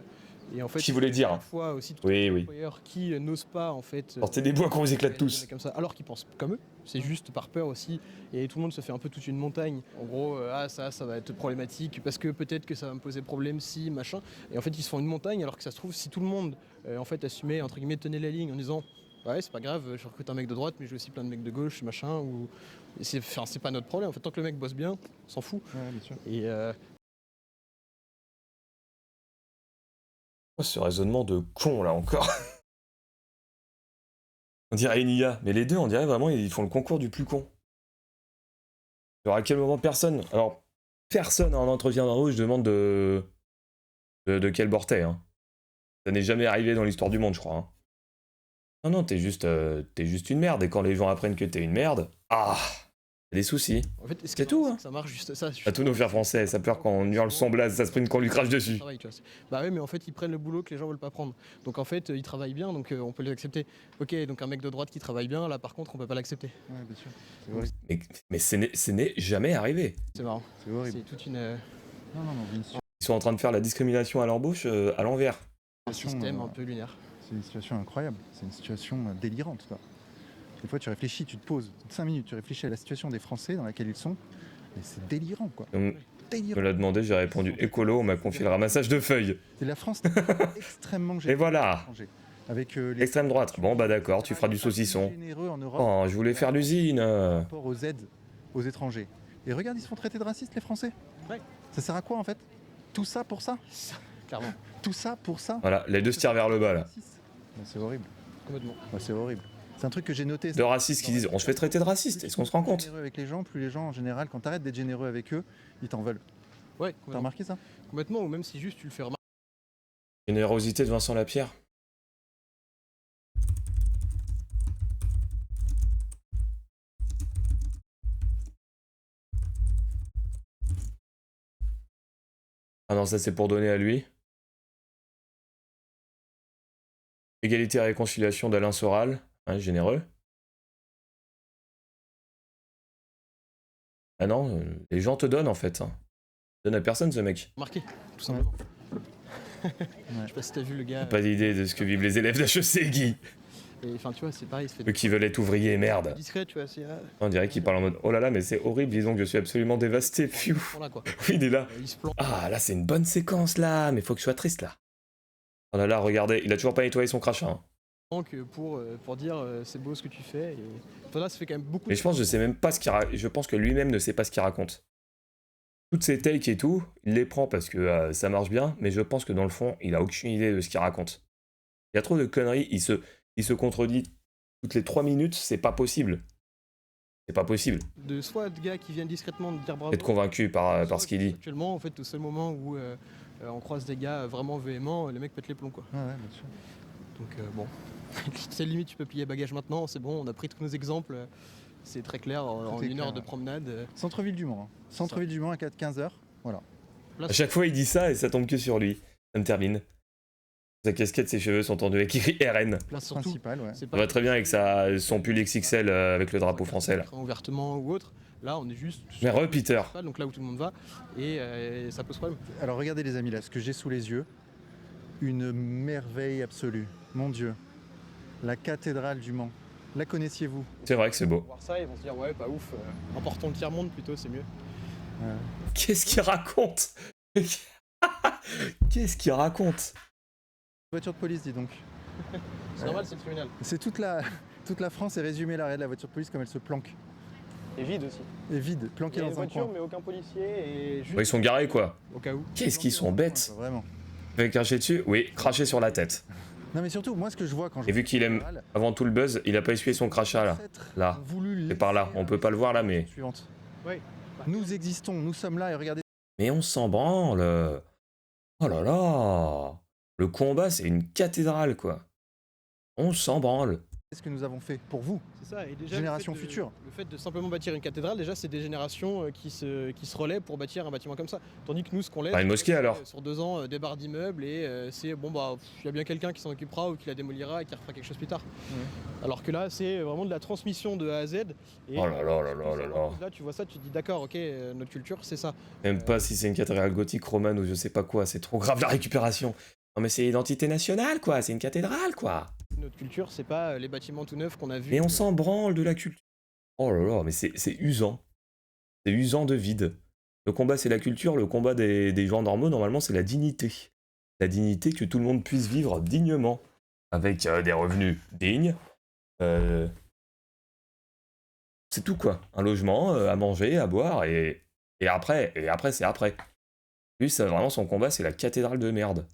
Et en fait, Ce qu'il voulait dire. parfois aussi tous Oui, les oui. employeurs qui n'osent pas en fait Sortez des bois qu'on vous éclate organiser des tous. mecs comme ça, alors qu'ils pensent comme eux. C'est juste par peur aussi. Et tout le monde se fait un peu toute une montagne. En gros, ça va être problématique parce que peut-être que ça va me poser problème si machin. Et en fait, ils se font une montagne alors que ça se trouve si tout le monde en fait assumait entre guillemets tenait la ligne en disant ouais c'est pas grave, je recrute un mec de droite mais j'ai aussi plein de mecs de gauche machin ou c'est pas notre problème. En fait, tant que le mec bosse bien, on s'en fout. Ouais, bien sûr. Et Oh, ce raisonnement de con là encore. On dirait une IA, mais les deux on dirait vraiment ils font le concours du plus con. Alors à quel moment personne en entretien d'embauche demande de quel bord t'es, hein. Ça n'est jamais arrivé dans l'histoire du monde je crois, hein. Non, t'es juste une merde, et quand les gens apprennent que t'es une merde, y a des soucis. en fait, ce qui C'est est tout, marrant, hein. c'est que ça marche juste ça. À tous nos frères français, ça pleure quand on hurle son blaze, ça se prenne qu'on lui crache dessus. Travail, tu vois. Bah ouais, mais en fait, ils prennent le boulot que les gens veulent pas prendre. Donc en fait, ils travaillent bien, donc on peut les accepter. Ok, donc un mec de droite qui travaille bien, là par contre, on peut pas l'accepter. Ouais, bien sûr. C'est horrible. Mais ce n'est jamais arrivé. C'est marrant. C'est horrible. C'est toute une Non, non, non, bien sûr. Ils sont en train de faire la discrimination à l'embauche à l'envers. un système un peu lunaire. C'est une situation incroyable, c'est une situation délirante, quoi. Des fois, tu réfléchis, tu te poses 5 minutes, tu réfléchis à la situation des Français dans laquelle ils sont, et c'est délirant, quoi. On me Délirant. l'a demandé, j'ai répondu écolo, on m'a confié le ramassage de feuilles. C'est la France extrêmement Et généreuse voilà, à l'étranger. Avec les extrême droite. Bon bah d'accord, tu feras du saucisson. généreux en Europe Oh, je voulais faire l'usine. par rapport aux aides aux étrangers. Et regarde, ils se font traiter de racistes, les Français. Ouais. Ça sert à quoi, en fait? Tout ça pour ça? Clairement, Tout ça pour ça? Voilà, les deux se tirent vers le bas là. C'est horrible. complètement. Ouais, c'est horrible. C'est un truc que j'ai noté. Deux racistes qui disent on se fait traiter de raciste, est-ce qu'on se rend compte? Généreux avec les gens, plus les gens en général, quand t'arrêtes d'être généreux avec eux, ils t'en veulent. Ouais, T'as complètement. remarqué ça? Complètement, ou même si juste tu le fais remarquer. Générosité de Vincent Lapierre. Ah non, ça c'est pour donner à lui. Égalité et réconciliation d'Alain Soral, hein, généreux. Ah non, les gens te donnent en fait, hein. Donne à personne ce mec. Tout simplement. Je sais pas si t'as vu le gars. Pas d'idée de ce que vivent les élèves d'HEC, Guy. Et enfin, tu vois, c'est pareil, il se fait Eux qui veulent être ouvriers, merde. discret, tu vois. C'est On dirait qu'il parle en mode oh là là, mais c'est horrible, disons que je suis absolument dévasté. Pfiou. là, quoi. Oui, il est là. Il se plante. Ah, là, c'est une bonne séquence là, mais faut que je sois triste là. Oh là là, regardez, il a toujours pas nettoyé son crachat, hein. Pour dire c'est beau ce que tu fais. Et... Enfin, là, ça fait quand même beaucoup Mais je pense, je sais même pas ce qu'il raconte. Je pense que lui-même ne sait pas ce qu'il raconte. Toutes ces takes et tout, il les prend parce que ça marche bien, mais je pense que dans le fond, il a aucune idée de ce qu'il raconte. Il y a trop de conneries, il se contredit toutes les 3 minutes, c'est pas possible. C'est pas possible de soit de gars qui viennent discrètement de dire bravo. d'être convaincu par ce qu'il dit. Actuellement, en fait, au seul moment où on croise des gars vraiment véhéments, les mecs pètent les plombs, quoi. Ouais, ouais, bien sûr. Donc bon, c'est limite, tu peux plier bagage maintenant, c'est bon, on a pris tous nos exemples, c'est très clair, en est une clair, heure de ouais. promenade. Centre-ville du Mans. Hein. Centre-ville du Mans à 15h. Voilà. Là, À chaque fois, il dit ça et ça tombe que sur lui. Ça me termine. Sa casquette, ses cheveux sont tendus avec écrit RN. place surtout, Principal, ouais. c'est Ça va très bien avec son pull XXL avec le drapeau français là. ouvertement ou autre. Là, on est juste. Mais Peter. Donc là où tout le monde va, et ça pose problème. Alors regardez les amis, là, ce que j'ai sous les yeux, une merveille absolue. Mon Dieu. La cathédrale du Mans. La connaissiez-vous? C'est vrai que c'est beau. Voir ça, ils vont se dire ouais, pas ouf, emportons le tiers-monde plutôt, c'est mieux. Qu'est-ce qu'il raconte? Qu'est-ce qu'il raconte? Voiture de police, dis donc. C'est normal, c'est le tribunal. C'est toute la France est résumée là, regarde la voiture de police comme elle se planque. Et vide aussi. Et vide, Il y planquée a une dans un voiture, coin. mais aucun policier, et juste Ils sont garés quoi. au cas où. Qu'est-ce qu'ils sont Planquée dans un bêtes? coin, quoi, Vraiment. Fait cracher dessus? Oui, cracher sur la tête. Non mais surtout, moi ce que je vois quand je... Et vu qu'il aime avant tout le buzz, il a pas essuyé son crachat là. Là. C'est par là, on peut pas le voir là, mais... Suivante. Oui. Nous existons, nous sommes là et regardez. Mais on s'en branle. Oh là là. Le combat, c'est une cathédrale quoi. On s'en branle. Ce que nous avons fait pour vous. C'est ça, et déjà Génération future. Le fait de simplement bâtir une cathédrale, déjà c'est des générations qui se relaient pour bâtir un bâtiment comme ça. Tandis que nous, ce qu'on laisse, Bah, une mosquée, c'est, alors. Sur 2 ans, des barres d'immeubles et c'est bon bah il y a bien quelqu'un qui s'en occupera ou qui la démolira et qui refera quelque chose plus tard. Alors que là, c'est vraiment de la transmission de A à Z. Et, Oh là là là là là là. Là, tu vois ça, tu te dis d'accord, ok, notre culture, c'est ça. Même pas si c'est une cathédrale gothique romane ou je sais pas quoi, c'est trop grave la récupération. Non mais c'est l'identité nationale, quoi. C'est une cathédrale, quoi. Notre culture, c'est pas les bâtiments tout neufs qu'on a vus. Et on s'en branle de la culture. Oh là là, mais c'est usant. C'est usant de vide. Le combat, c'est la culture. Le combat des gens normaux, normalement, c'est la dignité. La dignité que tout le monde puisse vivre dignement. Avec des revenus dignes. C'est tout, quoi. Un logement, à manger, à boire, et après, c'est après. Lui, ça, vraiment, son combat, c'est la cathédrale de merde.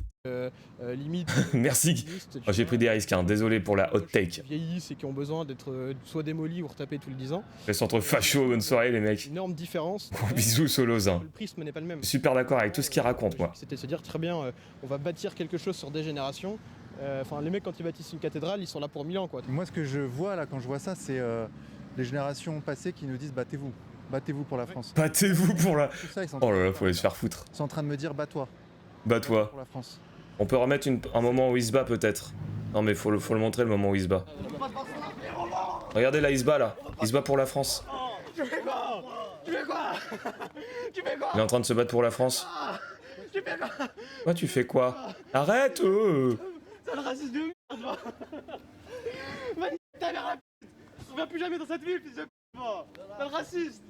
Limite. Merci. féministes, tu Oh, j'ai vois, pris des risques, hein. Désolé pour la hot qui take. vieillissent et qui ont besoin d'être soit démolis ou retapés tous les 10 ans. Les centres fachos, bonne soirée, les mecs. Énorme différence. Gros bisous, Solos. Hein. Le prisme n'est pas le même. Je suis super d'accord avec tout ce qu'il raconte, moi. C'était se dire très bien, on va bâtir quelque chose sur des générations. Enfin, les mecs, quand ils bâtissent une cathédrale, ils sont là pour 1000 ans, quoi. Moi, ce que je vois là, quand je vois ça, c'est les générations passées qui nous disent battez-vous. Battez-vous pour la France. Battez-vous pour la... Tout ça, ils sont, Oh là là, faut aller se faire foutre. ils sont en train de me dire bats-toi. Bats-toi. Pour la France. On peut remettre un moment où il se bat, peut-être. Non, mais faut le montrer, le moment où il se bat. Regardez là, il se bat, là. Il se bat pour la France. Tu fais quoi? Tu fais quoi? Tu fais quoi? Il est en train de se battre pour la France. Tu fais quoi? Toi, tu fais quoi? Arrête C'est le raciste de merde, va. Va niquer ta mère la pute. On revient plus jamais dans cette ville, fils de pute, va. C'est le raciste.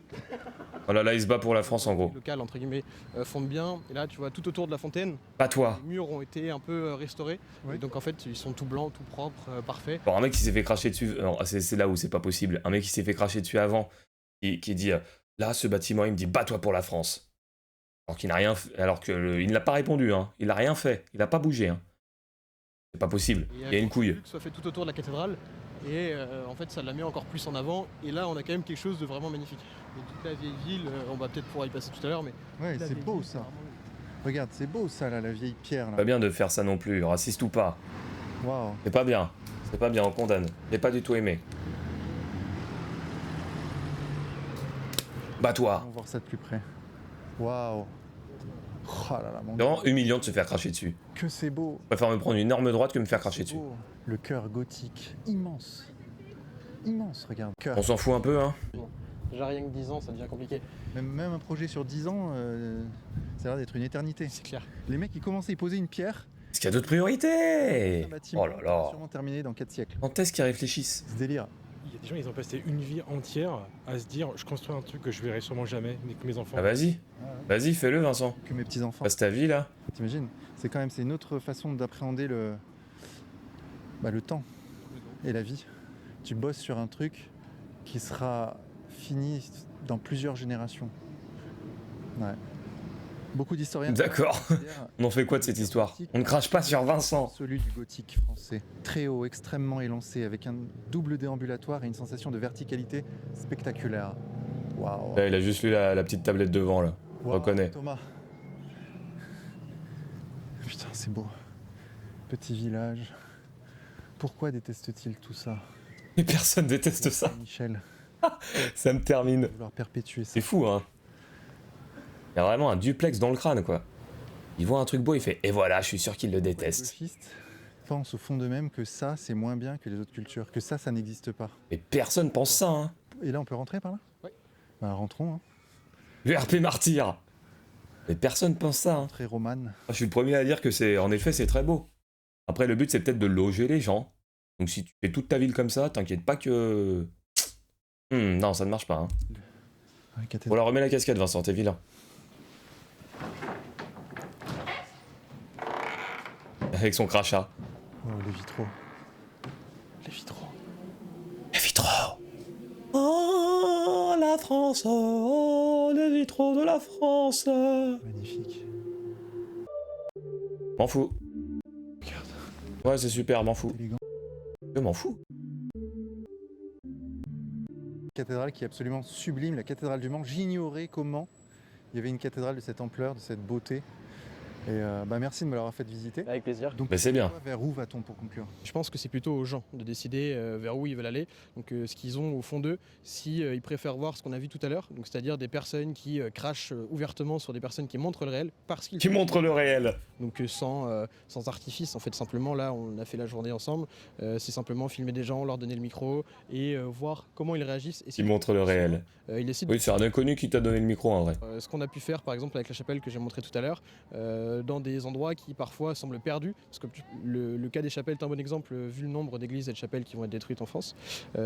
Oh là là, il se bat pour la France, en gros. Les locales, entre guillemets, fondent bien. Et là, tu vois, tout autour de la fontaine, Pas toi. les murs ont été un peu restaurés. Oui. Et donc, en fait, ils sont tout blancs, tout propres, parfaits. Bon, un mec qui s'est fait cracher dessus, non, c'est là où c'est pas possible. Un mec qui s'est fait cracher dessus avant, qui dit là, ce bâtiment, il me dit bats-toi pour la France. Alors qu'il n'a rien fait, alors qu'il ne l'a pas répondu, hein. Il n'a rien fait, il n'a pas bougé. Hein. C'est pas possible, Et, il y a une couille. Que ce soit fait tout autour de la cathédrale. Et en fait, ça la met encore plus en avant. Et là, on a quand même quelque chose de vraiment magnifique. Et toute la vieille ville, on va peut-être pouvoir y passer tout à l'heure, mais. Ouais, la c'est vieille beau ville, ça. vraiment- Regarde, c'est beau ça là, la vieille pierre là. Pas bien de faire ça non plus, raciste ou pas. Waouh. C'est pas bien, on condamne. J'ai pas du tout aimé. Bats-toi. On va voir ça de plus près. Waouh. Oh là là, mon C'est vraiment humiliant de se faire cracher dessus. que c'est beau. Je préfère me prendre une énorme droite que me faire cracher C'est dessus. beau. Le cœur gothique, immense. Immense, regarde. Cœur. On s'en fout un peu, hein. Déjà, rien que 10 ans, ça devient compliqué. Même un projet sur 10 ans, ça a l'air d'être une éternité. C'est clair. Les mecs, ils commencent à y poser une pierre. Est-ce qu'il y a d'autres priorités? Un bâtiment Oh là qui va là. sûrement terminé dans 4 siècles. Quand est-ce qu'ils réfléchissent? Ce délire. Il y a des gens, ils ont passé une vie entière à se dire je construis un truc que je verrai sûrement jamais, mais que mes enfants. Ah vas-y, vas-y, fais-le Vincent. Que mes petits-enfants. Passe ta vie là. T'imagines? C'est une autre façon d'appréhender le temps et la vie. Tu bosses sur un truc qui sera fini dans plusieurs générations. Ouais. Beaucoup d'historiens. D'accord. On en fait quoi de cette histoire? On ne crache pas sur Vincent. Celui du gothique français. Très haut, extrêmement élancé, avec un double déambulatoire et une sensation de verticalité spectaculaire. Waouh. Là, il a juste lu la petite tablette devant là. Waouh, reconnais. Thomas. Putain, c'est beau. Petit village. Pourquoi déteste-t-il tout ça? Mais personne déteste ça. Michel, Ça me termine. vouloir perpétuer ça. C'est fou, hein. Il y a vraiment un duplex dans le crâne, quoi. Il voit un truc beau, il fait et voilà, je suis sûr qu'il le Les déteste. gauchistes pensent au fond d'eux-mêmes que ça, c'est moins bien que les autres cultures, que ça n'existe pas. Mais personne pense ça, hein. Et là, on peut rentrer par là? Ouais. Bah, rentrons, hein. Le RP martyr. Mais personne pense ça, hein. Très romane. Je suis le premier à dire que en effet, c'est très beau. Après, le but, c'est peut-être de loger les gens. Donc, si tu fais toute ta ville comme ça, t'inquiète pas que. Non, ça ne marche pas, hein. Ouais, Bon, alors remets la casquette, Vincent, t'es vilain. Avec son crachat. Oh, les vitraux. Les vitraux. Les vitraux. Oh, la France. Oh, les vitraux de la France. Magnifique. M'en fous. Regarde. Ouais, c'est super, m'en fous. Élégant. Je m'en fous. Cathédrale qui est absolument sublime, la cathédrale du Mans. J'ignorais comment il y avait une cathédrale de cette ampleur, de cette beauté. Et merci de me l'avoir fait visiter. Avec plaisir. Donc, Mais c'est bien. vers où va-t-on pour conclure? Je pense que c'est plutôt aux gens de décider vers où ils veulent aller. Donc ce qu'ils ont au fond d'eux, si ils préfèrent voir ce qu'on a vu tout à l'heure, donc c'est-à-dire des personnes qui crachent ouvertement sur des personnes qui montrent le réel parce qu'ils Qui montre le réel. donc sans artifice en fait, simplement là on a fait la journée ensemble, c'est simplement filmer des gens, leur donner le micro et voir comment ils réagissent. Et Qui montre le réel. Ils décident Oui, c'est un inconnu qui t'a donné le micro, en vrai. ce qu'on a pu faire par exemple avec la chapelle que j'ai montré tout à l'heure, dans des endroits qui parfois semblent perdus. Parce que le cas des chapelles est un bon exemple, vu le nombre d'églises et de chapelles qui vont être détruites en France.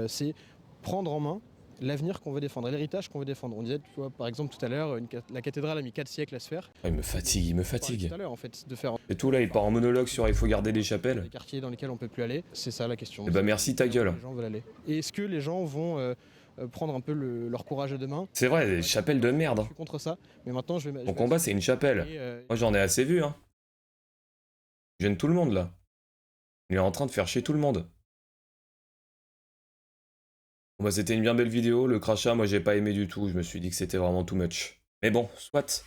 C'est prendre en main l'avenir qu'on veut défendre, et l'héritage qu'on veut défendre. On disait, tu vois, par exemple, tout à l'heure, la cathédrale a mis 4 siècles à se faire. Ah, il me fatigue, il me On parlait fatigue. tout à l'heure, en fait, de faire Et tout là, il part en monologue sur il faut garder les chapelles. les quartiers dans lesquels on peut plus aller. C'est ça la question. Eh bah merci ta gueule. Les gens veulent aller. Et est-ce que les gens vont prendre un peu leur courage à deux mains? C'est vrai, des chapelles de merde. Je suis contre ça, mais maintenant je vais... Mon combat, c'est une chapelle. Moi, j'en ai assez vu, hein. Je gêne tout le monde, là. Il est en train de faire chier tout le monde. Bon, bah, c'était une bien belle vidéo. Le crachat, moi, j'ai pas aimé du tout. Je me suis dit que c'était vraiment too much. Mais bon, soit.